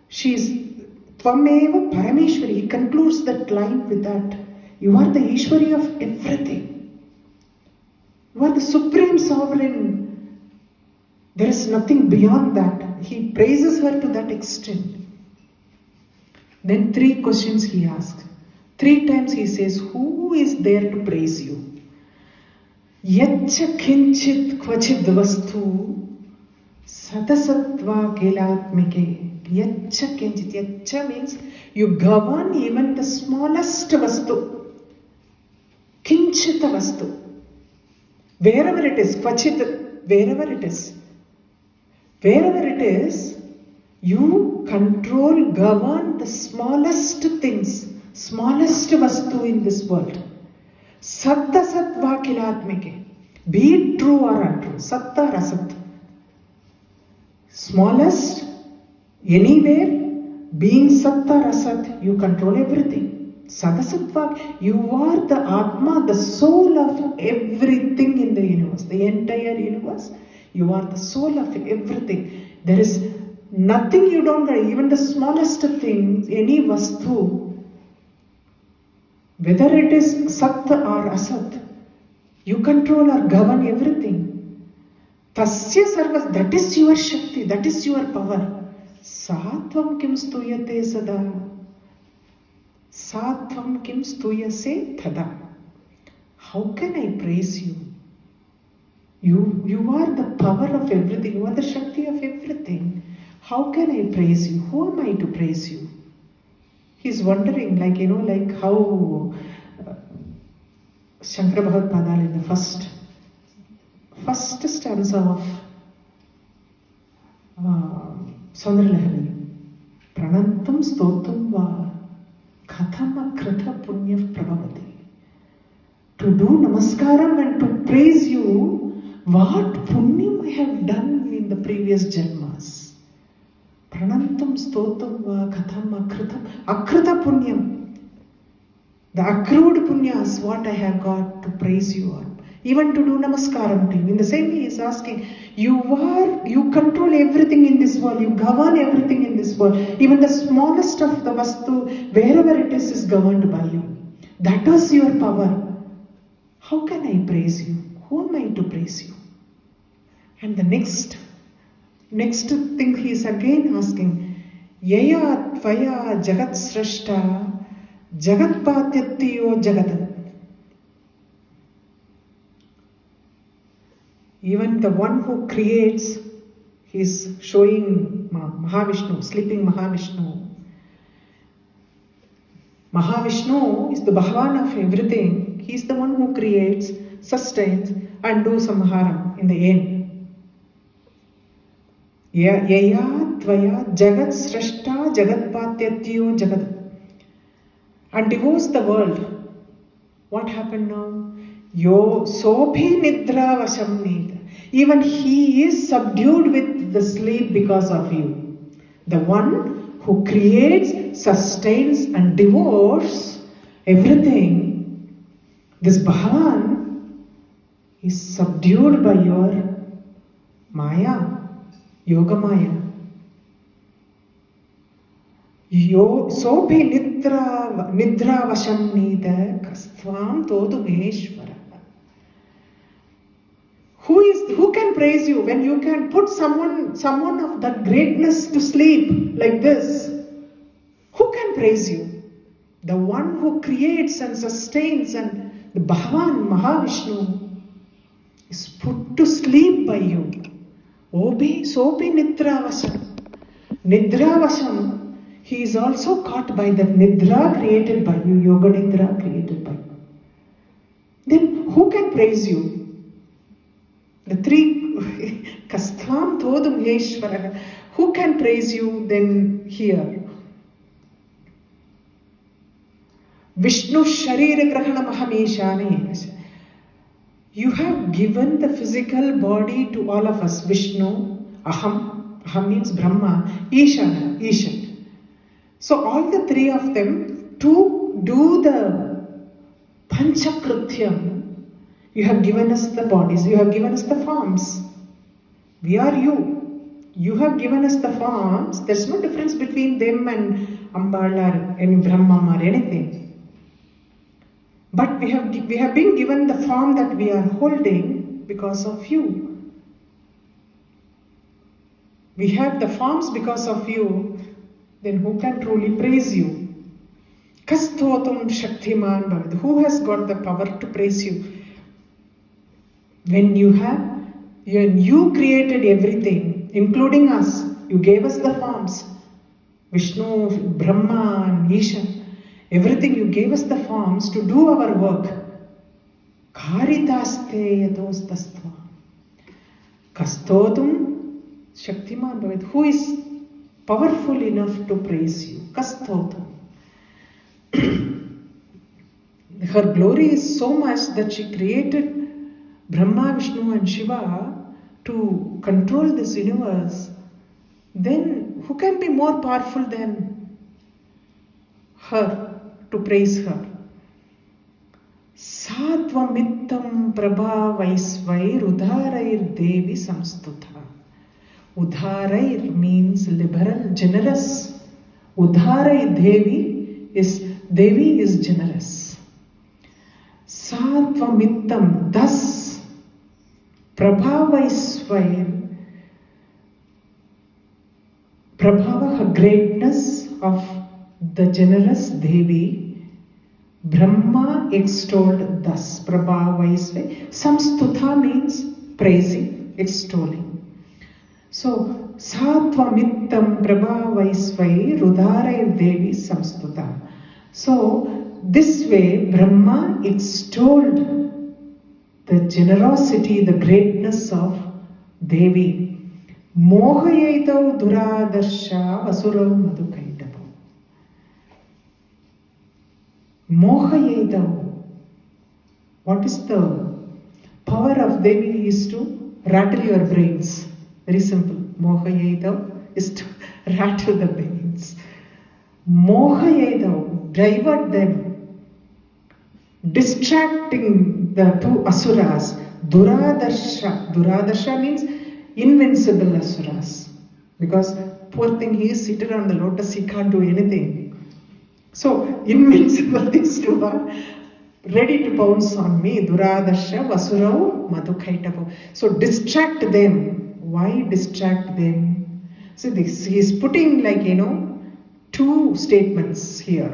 [SPEAKER 1] she is Tvameva Parameshwari. He concludes that line with that. You are the Ishwari of everything. You are the supreme sovereign. There is nothing beyond that. He praises her to that extent. Then 3 questions he asks. 3 times he says, who is there to praise you? Yacha kinchit kvachid vastu satasatva kelatmike. Yacha kinchit. Yacha means you govern even the smallest vastu. Kinchita vastu. Wherever it is, kvachit, wherever it is. Wherever it is, you control, govern the smallest things, smallest vastu in this world. Satta satva kilatmike. Be it true or untrue. Satta rasat. Smallest, anywhere, being satta rasat, you control everything. Sadasatva, you are the Atma, the soul of everything in the universe, the entire universe. You are the soul of everything. There is nothing you don't know, even the smallest thing, any vastu, whether it is sat or asat, you control or govern everything. Tasya sarvas, that is your Shakti, that is your power. Satvam kim stuyate sada. Satvam kim stuyase tada. How can I praise you? You are the power of everything. You are the Shakti of everything. How can I praise you? Who am I to praise you? He's wondering, like how Shankara Bhagavad in the first stanza of Saundaralahari. Pranantam stotam va kathama krita punya prabhavati. To do namaskaram and to praise you, what punyam I have done in the previous janmas. Pranantam stotam va katham akrita punyam. The accrued punyas, what I have got to praise you on. Even to do namaskaram to you. In the same way he is asking, you control everything in this world, you govern everything in this world. Even the smallest of the vastu, wherever it is governed by you. That was your power. How can I praise you? Who am I to praise you? And the next thing he is again asking, Yaya tvaya jagat srashta jagat patyattiyo jagat. Even the one who creates, he is showing Mahavishnu, sleeping Mahavishnu. Mahavishnu is the Bhagavan of everything. He is the one who creates, sustains and do samharam in the end. Yaya tvaya jagat srashta jagat patyattiyo jagat. And divorce the world. What happened now? Yo sobhi nidra vasam nid. Even he is subdued with the sleep because of you. The one who creates, sustains and divorces everything. This Bhagavan is subdued by your Maya, Yoga Maya. Yo sobhi nidra vasam nida kastvam todu maheshvara. Who can praise you when you can put someone of that greatness to sleep like this? Who can praise you? The one who creates and sustains, and the Bhagavan Mahavishnu is put to sleep by you. Sopi nidravasam. Nidravasam, he is also caught by the nidra created by you, yoga nidra created by you. Then who can praise you? The 3 Kastvam Todum Heshvara. Who can praise you then here? Vishnu Sharira Grahana Mahameshane. You have given the physical body to all of us. Vishnu, Aham, Aham means Brahma, Ishana, Ishan. So all the three of them, to do the Panchakrityam, you have given us the bodies, you have given us the forms. We are you. You have given us the forms. There's no difference between them and Ambal or any Brahman or anything. But we have been given the form that we are holding because of you. We have the forms because of you. Then who can truly praise you? Kastotum Shaktiman Bhavat. Who has got the power to praise you? When you created everything, including us. You gave us the forms. Vishnu, Brahma, and Isha. Everything you gave us the forms to do our work. Karitaste yadostastva. Kastotum Shaktiman Bhavat. Who is powerful enough to praise you? Kastotum. Her glory is so much that she created Brahma, Vishnu and Shiva to control this universe. Then who can be more powerful than her to praise her? Sattvamittam prabhavaisvair udharair Devi samstutha. Udharair means liberal, generous. Udharair Devi is generous. Sattvamittam, thus Prabhavaisvair, Prabhava, her greatness of the generous Devi, Brahma extolled thus. Prabhavaisvair. Samstutha means praising, extolling. So, Sattvamittam Prabhavaisvair Rudharair Devi samstutha. So, this way Brahma extolled the generosity, the greatness of Devi. Mohayaitau duradarsha vasurau madhukaitavu. Mohayaitau. What is the power of Devi? Is to rattle your brains. Very simple. Mohayaitau is to rattle the brains. Mohayaitau, divert them. Distracting the two asuras. Duradarsha. Duradarsha means invincible asuras. Because poor thing, he is seated on the lotus, he can't do anything. So, invincible, these two are ready to pounce on me. Duradarsha vasurau madhukaitavu. So, distract them. Why distract them? See this, he is putting two statements here.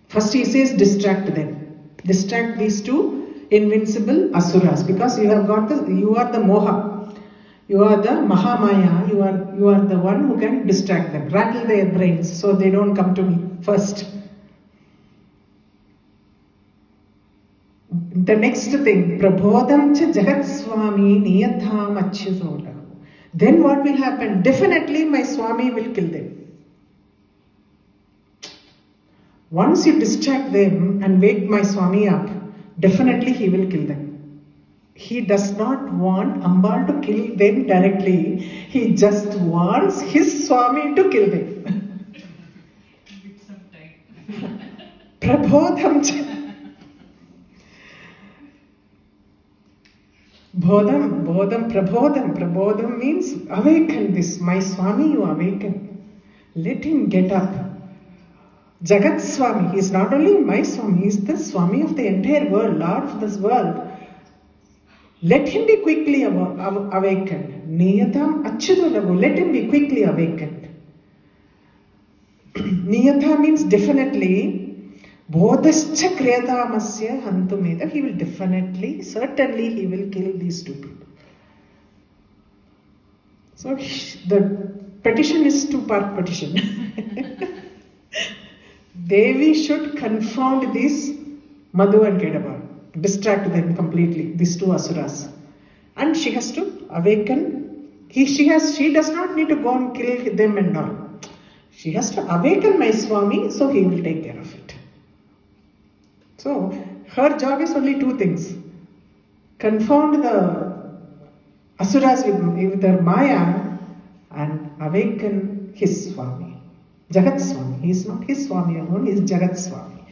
[SPEAKER 1] First he says distract them. Distract these two invincible asuras, because you are the moha. You are the Mahamaya. You are the one who can distract them. Rattle their brains so they don't come to me first. The next thing, Prabodham cha Jagat Swami Niyatham Achyutolahu. Then what will happen? Definitely my Swami will kill them. Once you distract them and wake my Swami up, definitely he will kill them. He does not want Ambal to kill them directly. He just wants his Swami to kill them.
[SPEAKER 2] With some time.
[SPEAKER 1] Prabodham cha. Prabodham means awaken this. My Swami, you awaken. Let him get up. Jagat Swami, he is not only my Swami, he is the Swami of the entire world, Lord of this world. Let him be quickly awakened. Niyatam Achyutolahu, let him be quickly awakened. Niyata means definitely. Bodhascha kriyatamasya hantumeda. He will definitely, certainly he will kill these two people. So the petition is two-part petition. Devi should confound these Madhu and Kedava. Distract them completely, these two asuras. And she has to awaken. She does not need to go and kill them and all. She has to awaken my Swami, so he will take care of it. So, her job is only two things. Confound the asuras with their Maya and awaken his Swami. Jagat Swami. He is not his Swami alone, he is Jagat Swami.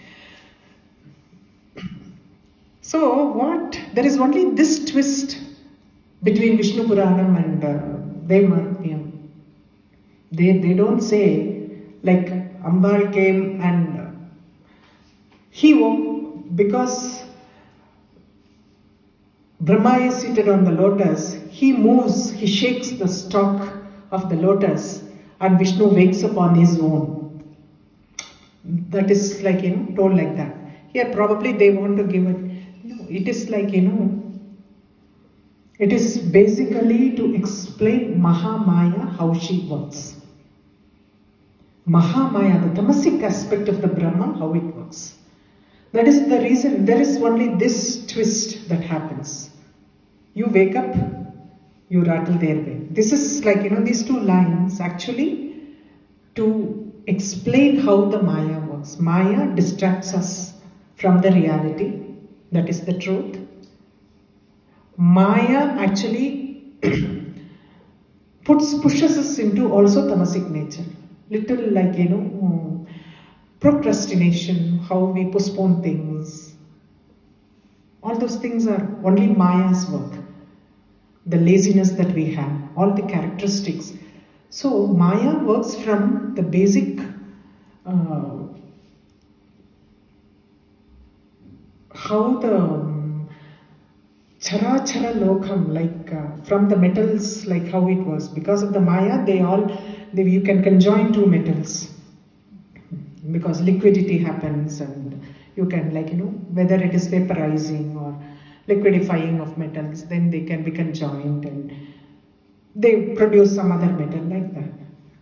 [SPEAKER 1] So what? There is only this twist between Vishnu Puranam and Devi Mahatmyam. They don't say like Ambal came and he woke because Brahma is seated on the lotus. He moves, he shakes the stalk of the lotus and Vishnu wakes up on his own. That is like, told like that. Here probably they want to give it. It is like, it is basically to explain Mahamaya, how she works. Mahamaya, the tamasic aspect of the Brahma, how it works. That is the reason, there is only this twist that happens. You wake up, you rattle their way. This is like, these two lines actually to explain how the Maya works. Maya distracts us from the reality. That is the truth. Maya actually pushes us into also tamasic nature. Little like, procrastination, how we postpone things. All those things are only Maya's work. The laziness that we have, all the characteristics. So Maya works from the basic how the Charitra Lokam, like from the metals, like how it was. Because of the Maya, you can conjoin two metals. Because liquidity happens and you can whether it is vaporizing or liquidifying of metals, then they can be conjoined and they produce some other metal like that.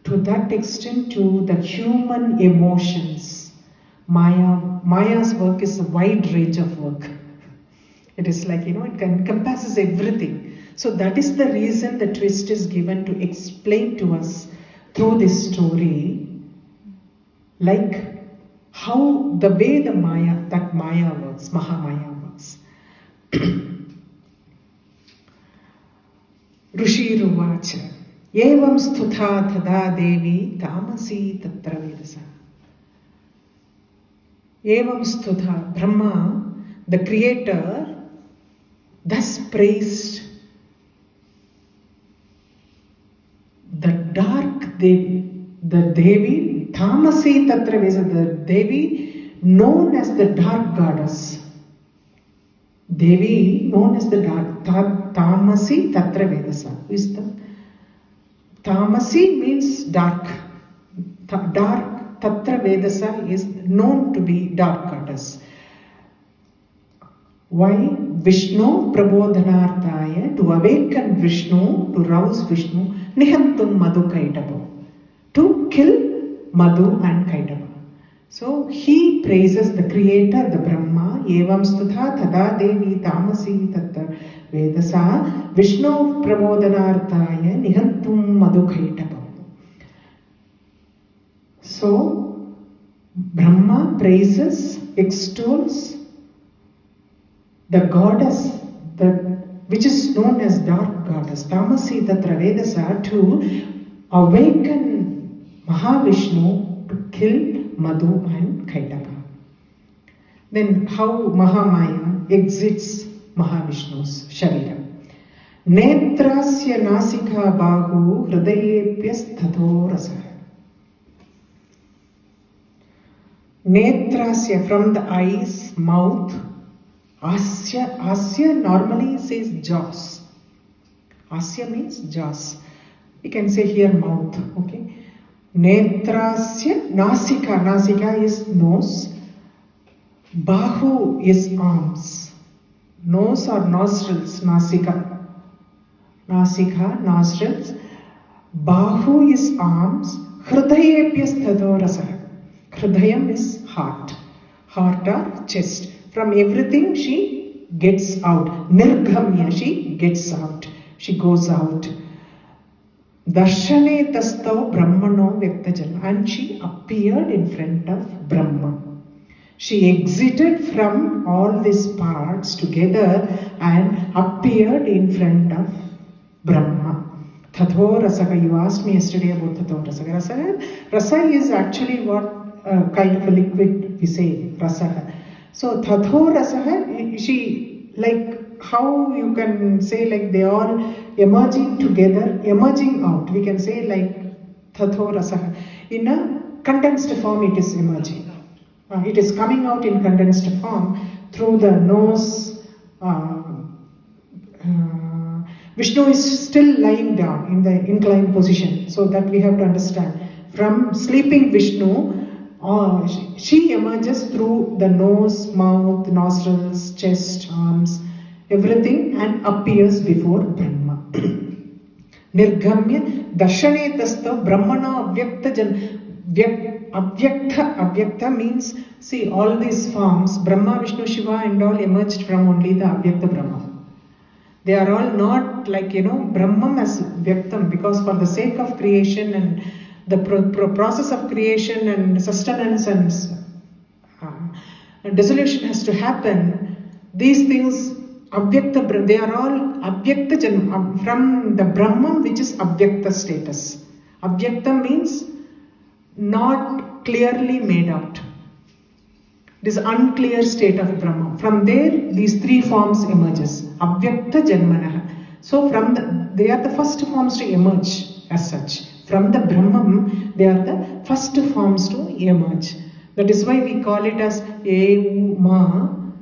[SPEAKER 1] To that extent, to the human emotions, Maya's work is a wide range of work. It is like, it encompasses everything. So that is the reason the twist is given to explain to us through this story, like how the way that Maya works, Mahamaya works. Rushiruvacha Evam stutha thada Devi tamasi tatra vedasa. Evam stutha, Brahma, the creator, thus praised the dark Devi, the Devi, tamasi tatra vedasa, the Devi known as the dark goddess. Devi known as the dark, tamasi tatra vedasa. Who is the tamasi means dark. Dark, tatra vedasa is known to be dark goddess. Why? Vishnu prabodhanarthaya, to awaken Vishnu, to rouse Vishnu, nihantum madhu kaitava, to kill Madhu and Kaitava. So he praises the creator, the Brahma, evam stutha tada Devi tamasi tatta vedasa Vishnu prabodhanarthaya nihantum madhu kaitava. So Brahma praises, extols the goddess, which is known as dark goddess, tamasi tatra vedasa, to awaken Mahavishnu to kill Madhu and Kaitava. Then how Mahamaya exits Mahavishnu's Charitra. Netrasya nasika bahu hridayepyas tatho rasa. Netrasya, from the eyes, mouth. Asya normally says jaws. Asya means jaws. We can say here mouth, okay. Netrasya, nasika. Nasika is nose. Bahu is arms. Nose or nostrils, nasika. Nasika, nostrils. Bahu is arms. Hridayepyas tadho rasa. Hridayam is heart. Heart or chest. From everything she gets out. Nirgamya, she gets out. She goes out. Darshane tastau brahmano vyaktajana. And she appeared in front of Brahma. She exited from all these parts together and appeared in front of Brahma. Tatho rasaha. You asked me yesterday about tatho rasaha. Rasa is actually what kind of a liquid we say, rasaha. So tatho rasaha, she, like how you can say like they all emerging together, emerging out. We can say like tatho rasaha. In a condensed form it is emerging. It is coming out in condensed form through the nose. Vishnu is still lying down in the inclined position, so that we have to understand. From sleeping Vishnu, she emerges through the nose, mouth, nostrils, chest, arms, everything, and appears before Brahma. Nirgamya darshane tasta brahmana avyakta avyakta means, see, all these forms, Brahma, Vishnu, Shiva and all emerged from only the avyakta Brahma. They are all not like, Brahman as Vyaktam, because for the sake of creation and the process of creation and sustenance and dissolution has to happen. These things, Avyakta, they are all Avyakta Janma, from the Brahman which is Avyakta status. Avyakta means not clearly made out. This unclear state of Brahma. From there, these three forms emerges. Avyakta Janmanaha. So they are the first forms to emerge as such. From the Brahman, they are the first forms to emerge. That is why we call it as Euma,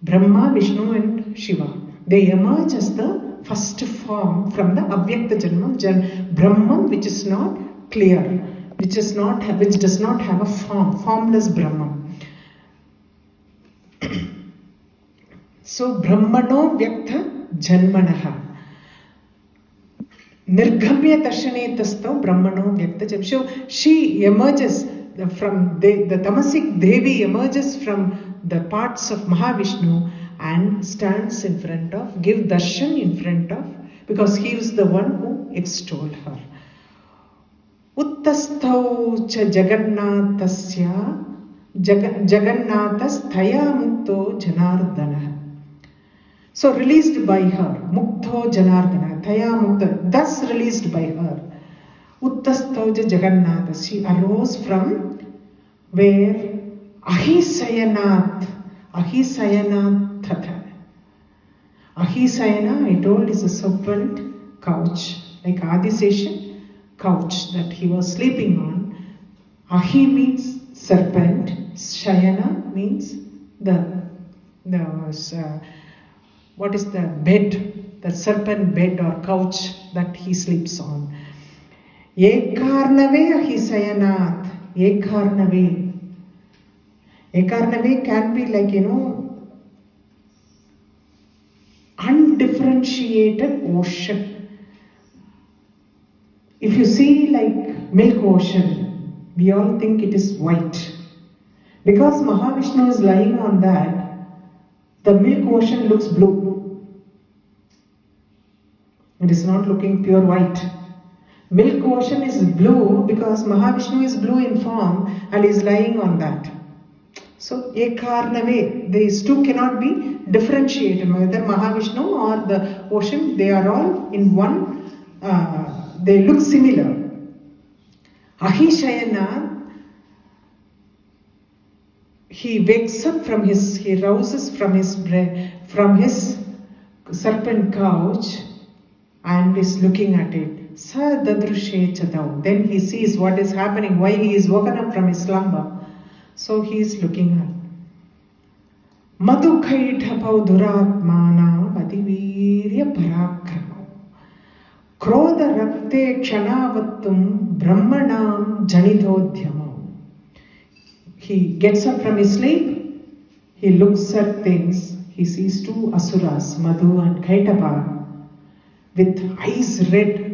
[SPEAKER 1] Brahma, Vishnu and Shiva. They emerge as the first form from the Avyakta Janma, Brahman which is not clear, which does not have a form, formless Brahman. So Brahmano Vyakta Janmanaha. Nirgamya Darshane Tastav Brahmano Vyakta Janmanaha. So she emerges from the Tamasic Devi emerges from the parts of Mahavishnu and stands in front of, give darshan in front of, because he is the one who extolled her. Uttastau cha Jagannathasya Jagannathas Thaya Mukto Janardana. So released by her, Mukto Janardana, Thaya Mukta, thus released by her. Uttastauja Jagannathas, she arose from where Ahisayanath Thatha. Ahisayana, I told, is a serpent couch, like Adisesha couch that he was sleeping on. Ahi means serpent, Shayana means what is the bed, the serpent bed or couch that he sleeps on. Ekarnave Ahisayanath. Ekarnave. Ekarnave can be like, undifferentiated ocean. If you see like milk ocean, we all think it is white. Because Mahavishnu is lying on that, the milk ocean looks blue. It is not looking pure white. Milk ocean is blue because Mahavishnu is blue in form and is lying on that. So, Ekarnave, these two cannot be differentiated. Whether Mahavishnu or the ocean, they are all in one, they look similar. Ahishayana, he wakes up from he rouses from his serpent couch and is looking at it. Sa dadrushe chadau. Then he sees what is happening, why he is woken up from his slumber. So he is looking at Madhukaithapau duratmana adivirya parakramo Krodha rakte kshanavatum brahmanam janidodhyamo. He gets up from his sleep, he looks at things, he sees two asuras, Madhu and Kaitapa, with eyes red.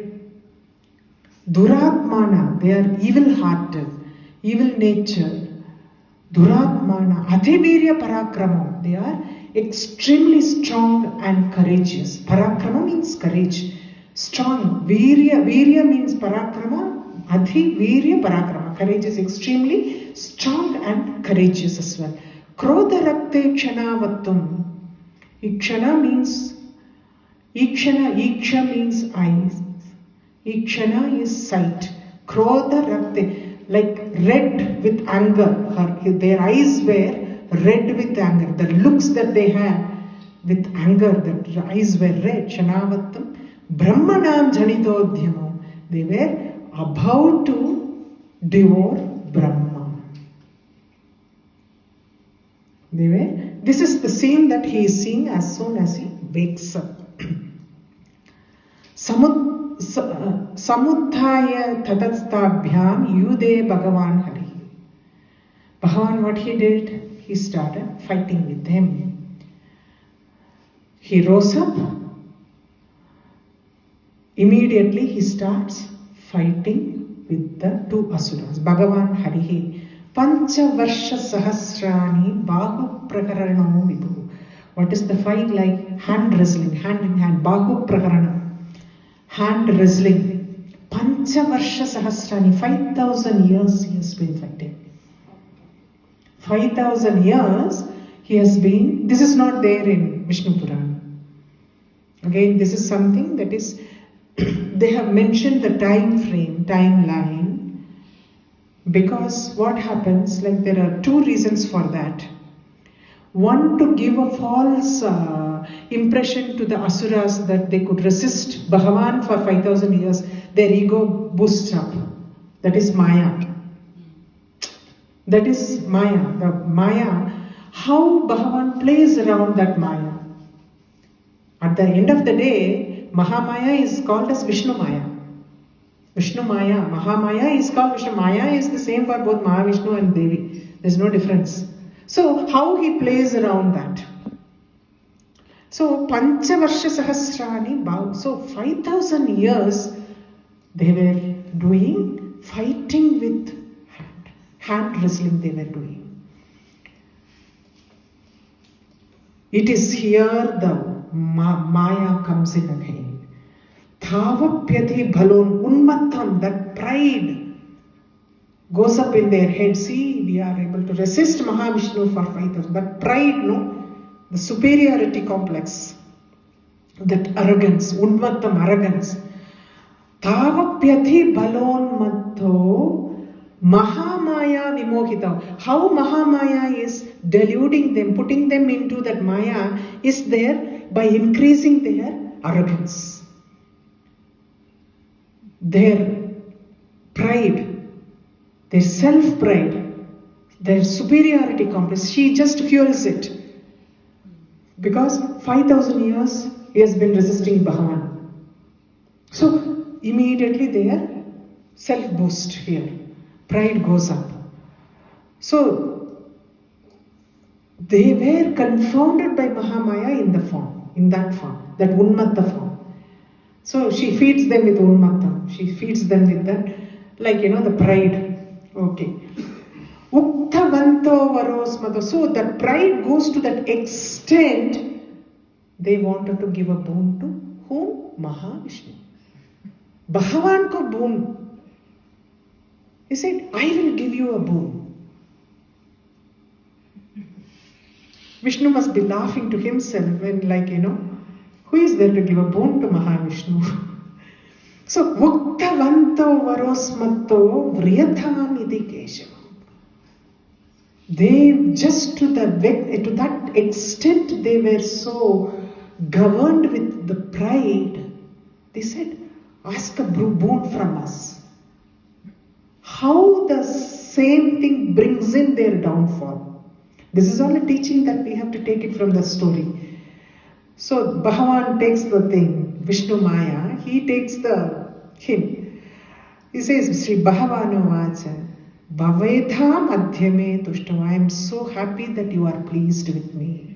[SPEAKER 1] Duratmana, they are evil-hearted, evil-natured. Duratmana, Adhivirya Parakramo, they are extremely strong and courageous. Parakrama means courage. Strong. Virya means Parakrama. Adhivirya Parakrama. Courage is extremely strong and courageous as well. Krodha Rakte Kshanavatum. Ikshana means Iksha means eyes. Ikshana is sight. Krodha rakte, like red with anger. Their eyes were red with anger. The looks that they had with anger, the eyes were red. Shanavatam Brahmanam janitodhyamo. They were about to devour Brahma. This is the scene that he is seeing as soon as he wakes up. Samuddhaya tatastabhyam yude Bhagavan Hari. Bhagavan, what he did? He started fighting with them. He rose up. Immediately he starts fighting with the two asuras. Bhagavan Harihi. Pancha Varsha Sahasrani Bahu Prakarano Vibhu. What is the fight like? Hand wrestling, hand in hand. Bahu Prakarana. Hand wrestling. Pancha Varsha Sahasrani. 5,000 years he has been fighting. 5,000 years he has been. This is not there in Vishnu Purana. Again, this is something that is, they have mentioned the time frame, timeline, because what happens, like there are two reasons for that. One, to give a false impression to the asuras that they could resist Bhagavan for 5,000 years, their ego boosts up. That is Maya. That is Maya. The Maya, how Bhagavan plays around that Maya. At the end of the day, Mahamaya is called as Vishnu Maya. Vishnu Maya, Mahamaya is called Vishnu. Maya is the same for both Mahavishnu and Devi. There's no difference. So, how he plays around that? So, Panchavarsha Sahasrani Bhav. So, 5,000 years they were doing fighting with hand wrestling they were doing. It is here the Maya comes in again. Thavapyati bhalon unmattam, that pride goes up in their head. See, we are able to resist Mahavishnu for 5,000. That pride, no? The superiority complex. That arrogance, unmattam, arrogance. Thavapyati bhalon matto Mahamaya vimohita. How Mahamaya is deluding them, putting them into that Maya is there by increasing their arrogance, their pride, their self-pride, their superiority complex. She just fuels it. Because 5,000 years he has been resisting Bhagavan. So immediately their self-boost here. Pride goes up. So they were confounded by Mahamaya in the form, in that form, that Unmatta form. So she feeds them with Unmatta. She feeds them with that, like, the pride. Okay. Uktavanto varosmato. So that pride goes to that extent, they wanted to give a boon to whom? Mahavishnu. Bhagavan ko boon. He said, I will give you a boon. Vishnu must be laughing to himself when, who is there to give a boon to Mahavishnu? So, Uktavanto varosmatto vriyatham iti keshavam. They just to that extent they were so governed with the pride. They said, ask a boon from us. How the same thing brings in their downfall. This is all a teaching that we have to take it from the story. So Bhagavan takes the thing, Vishnu Maya, he takes him. He says, Sri Bhagavano Vacha, Bhavedha Madhyame Tushtam. I am so happy that you are pleased with me.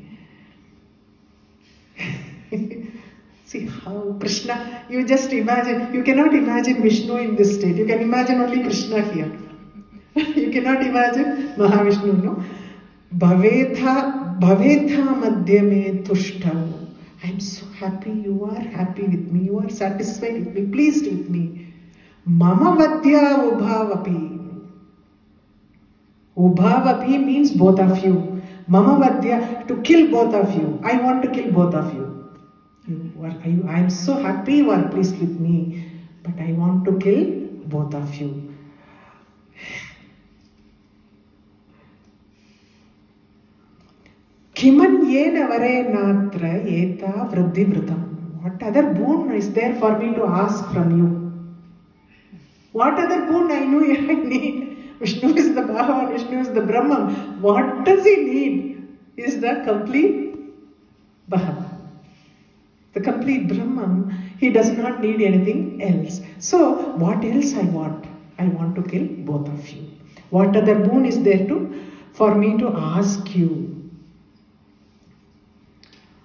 [SPEAKER 1] See how Krishna, you just imagine, you cannot imagine Vishnu in this state. You can imagine only Krishna here. You cannot imagine Mahavishnu, no? Bhavedha madhyame tushtam. I am so happy you are happy with me. You are satisfied with me, pleased with me. Mama vadya ubhavapi. Ubhavapi means both of you. Mama vadya, to kill both of you. I want to kill both of you. I am so happy you are pleased with me. but I want to kill both of you. Kiman yena vare natra eta vriddhi vritam. What other boon is there for me to ask from you? What other boon I know I need? Vishnu is the Bhava, Vishnu is the Brahman. What does he need? Is the complete Bhava. The complete Brahman. He does not need anything else. So, what else I want? I want to kill both of you. What other boon is there for me to ask you?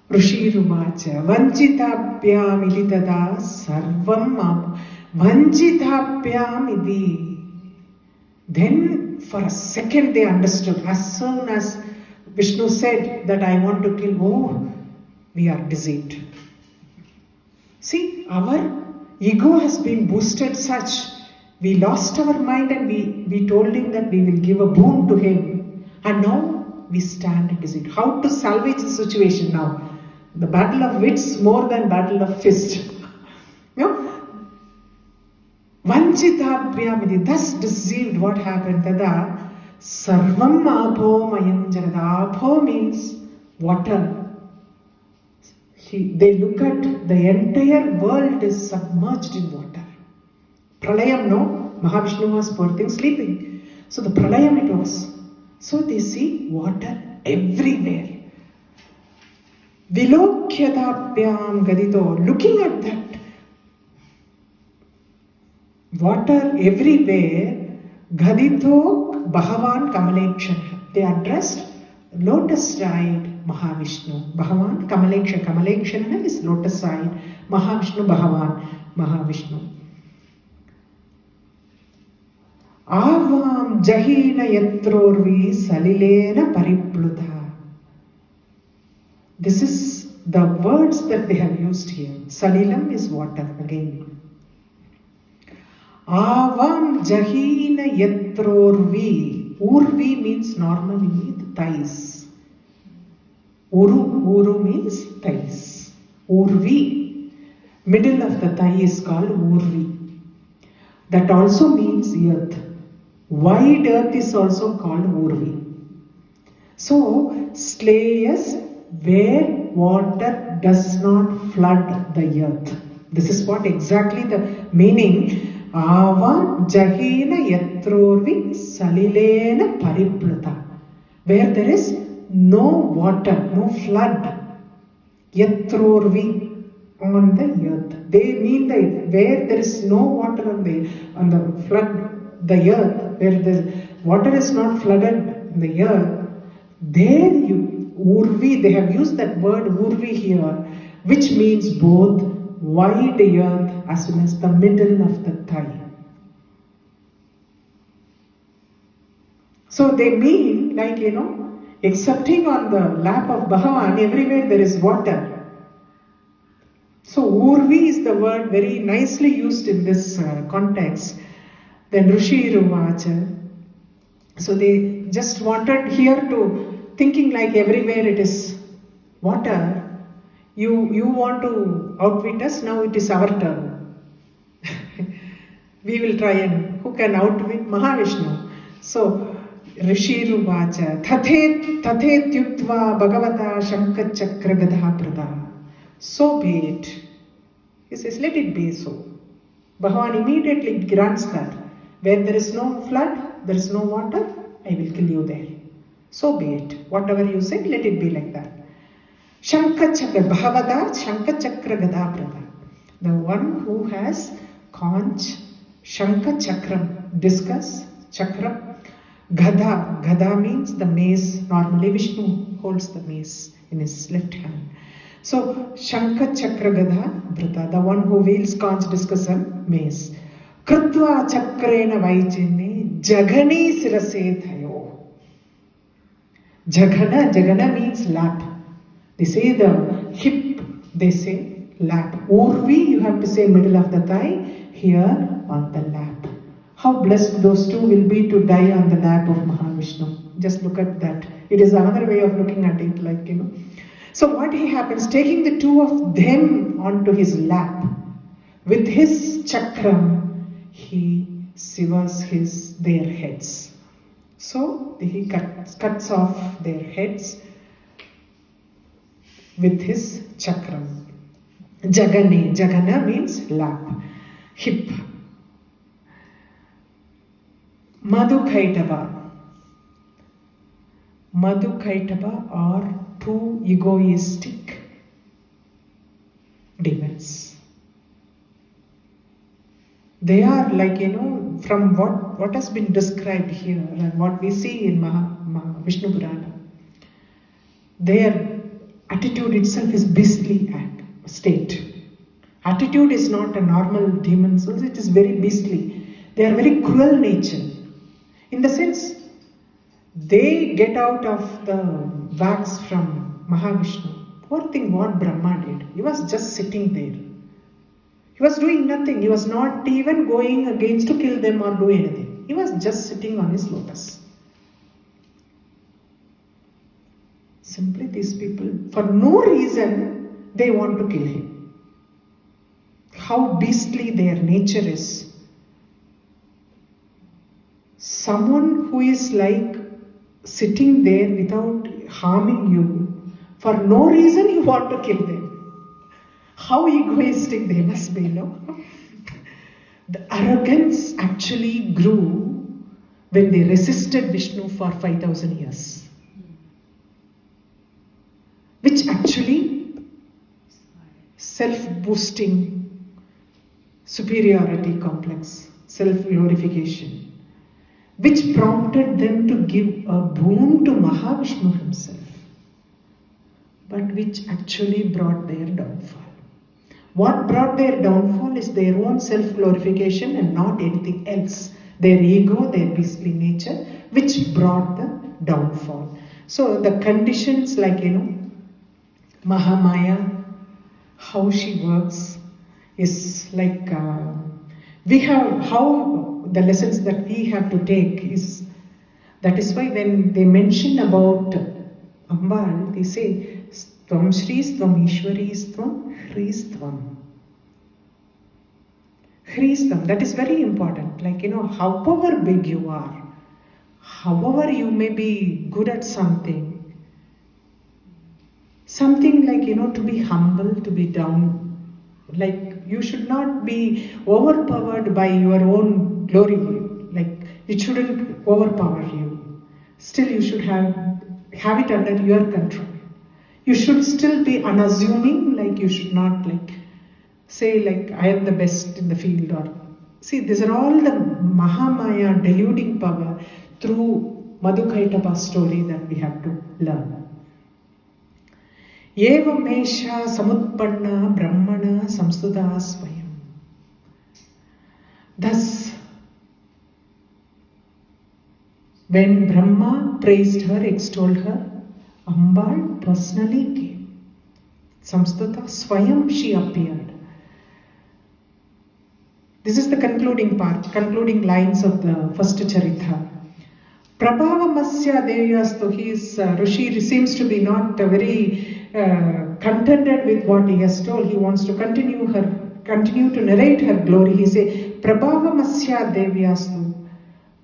[SPEAKER 1] Rushiruvacha vanchitapyam iti tada sarvam vanchitapyam iti. Then for a second they understood. As soon as Vishnu said that I want to kill, oh, we are deceived. See, our ego has been boosted such. We lost our mind and we told him that we will give a boon to him. And now we stand deceived. How to salvage the situation now? The battle of wits more than battle of fist. Vanchitabhyamiti, thus deceived, what happened? Tada sarvam abho mayam jarada. Abho means water. They look at the entire world is submerged in water. Pralayam, no? Mahavishnu was, poor thing, sleeping. So the pralayam it was. So they see water everywhere. Vilokhyadapyam gadito, looking at that water everywhere, gadito bhavan kamalekshana. They addressed lotus-eyed Mahavishnu. Bhavan kamalekshana. Kamalekshana is lotus-eyed. Mahavishnu Bhavan. Mahavishnu. Avam jahina yatrorvi salilena paripluta. This is the words that they have used here. Salilam is water again. Avam jahina yatrorvi. Urvi means normally the thighs. Uru means thighs. Urvi. Middle of the thigh is called urvi. That also means earth. Wide earth is also called urvi. So, slayers where water does not flood the earth. This is what exactly the meaning. Avam jahina yatrorvi salilena paripluta. Where there is no water, no flood. Yatrorvi, on the earth. They mean that where there is no water on the flood, the earth, where the water is not flooded in the earth, there urvi, they have used that word urvi here, which means both wide earth as well as the middle of the thigh. So they mean like, excepting on the lap of Bhagavan, everywhere there is water. So urvi is the word very nicely used in this context. Then Rushiruvacha. So they just wanted here to, thinking like everywhere it is water, you want to outwit us, now it is our turn. We will try and who can outwit Mahavishnu. So Rishiruvacha Tathet Yuktva Bhagavata Shanka Chakra Gadha Prada. So be it. He says, let it be so. Bhagavan immediately grants that. Where there is no flood, there is no water, I will kill you there. So be it. Whatever you say, let it be like that. Shanka Chakra, Bhavada Shanka Chakra Gada Prada. The one who has conch, Shanka Chakram, discus, Chakram, Gada. Gada means the mace. Normally Vishnu holds the mace in his left hand. So Shanka Chakra Gada Prada, the one who wields conch, discus and mace. Krutva Chakrena Vaijine Jagani Sirase Thayo. Jagana means lap. They say the hip, they say lap. Urvi, you have to say middle of the thigh, here on the lap. How blessed those two will be to die on the lap of Mahavishnu. Just look at that. It is another way of looking at it, like, So what he happens, taking the two of them onto his lap, With his chakram, he severs their heads. So he cuts off their heads with his chakram. Jagana means lap, hip. Madhukaitava are two egoistic demons. They are like, from what has been described here and what we see in Vishnu Purana, their attitude itself is beastly state. Attitude is not a normal demon soul, it is very beastly. They are very cruel nature. In the sense, they get out of the wax from Mahavishnu. Poor thing, what Brahma did. He was just sitting there. He was doing nothing. He was not even going against to kill them or do anything. He was just sitting on his lotus. Simply these people, for no reason, they want to kill him. How beastly their nature is. Someone who is like sitting there without harming you, for no reason you want to kill them. How egoistic they must be, no? The arrogance actually grew when they resisted Vishnu for 5,000 years. Which actually self-boosting, superiority complex, self-glorification, which prompted them to give a boon to Mahavishnu himself, but which actually brought their downfall. What brought their downfall is their own self-glorification and not anything else. Their ego, their beastly nature, which brought the downfall. So the conditions like, Mahamaya, how she works is like, the lessons that we have to take is, that is why when they mention about Ambal, they say, Tvam Shris, Tvam Ishwaris, Tvam Hris-tvam. Hris-tvam, that is very important. Like, however big you are, however you may be good at something like, to be humble, to be down, like you should not be overpowered by your own glory, like it shouldn't overpower you. Still you should have it under your control. You should still be unassuming, like you should not like say like I am the best in the field, or see, these are all the Mahamaya deluding power through Madhukaitava story that we have to learn. Evamesha samutpanna brahmana samstuta swayam. Thus, when Brahma praised her, extolled her, Ambal personally came. Samstuta swayam, she appeared. This is the concluding part, concluding lines of the first Charitra. Prabhavamasya Devyastu, his Rishi seems to be not very contented with what he has told. He wants to continue to narrate her glory. He says, Prabhavamasya Devyastu,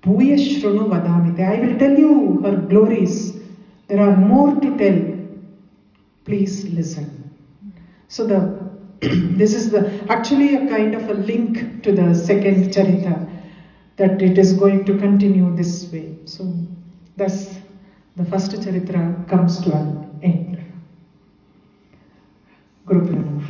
[SPEAKER 1] Bhuya Shrunu Vadamite. I will tell you her glories. There are more to tell. Please listen. So this is actually a kind of a link to the second Charita, that it is going to continue this way. So thus the first Charitra comes to an end. Guru Pranam.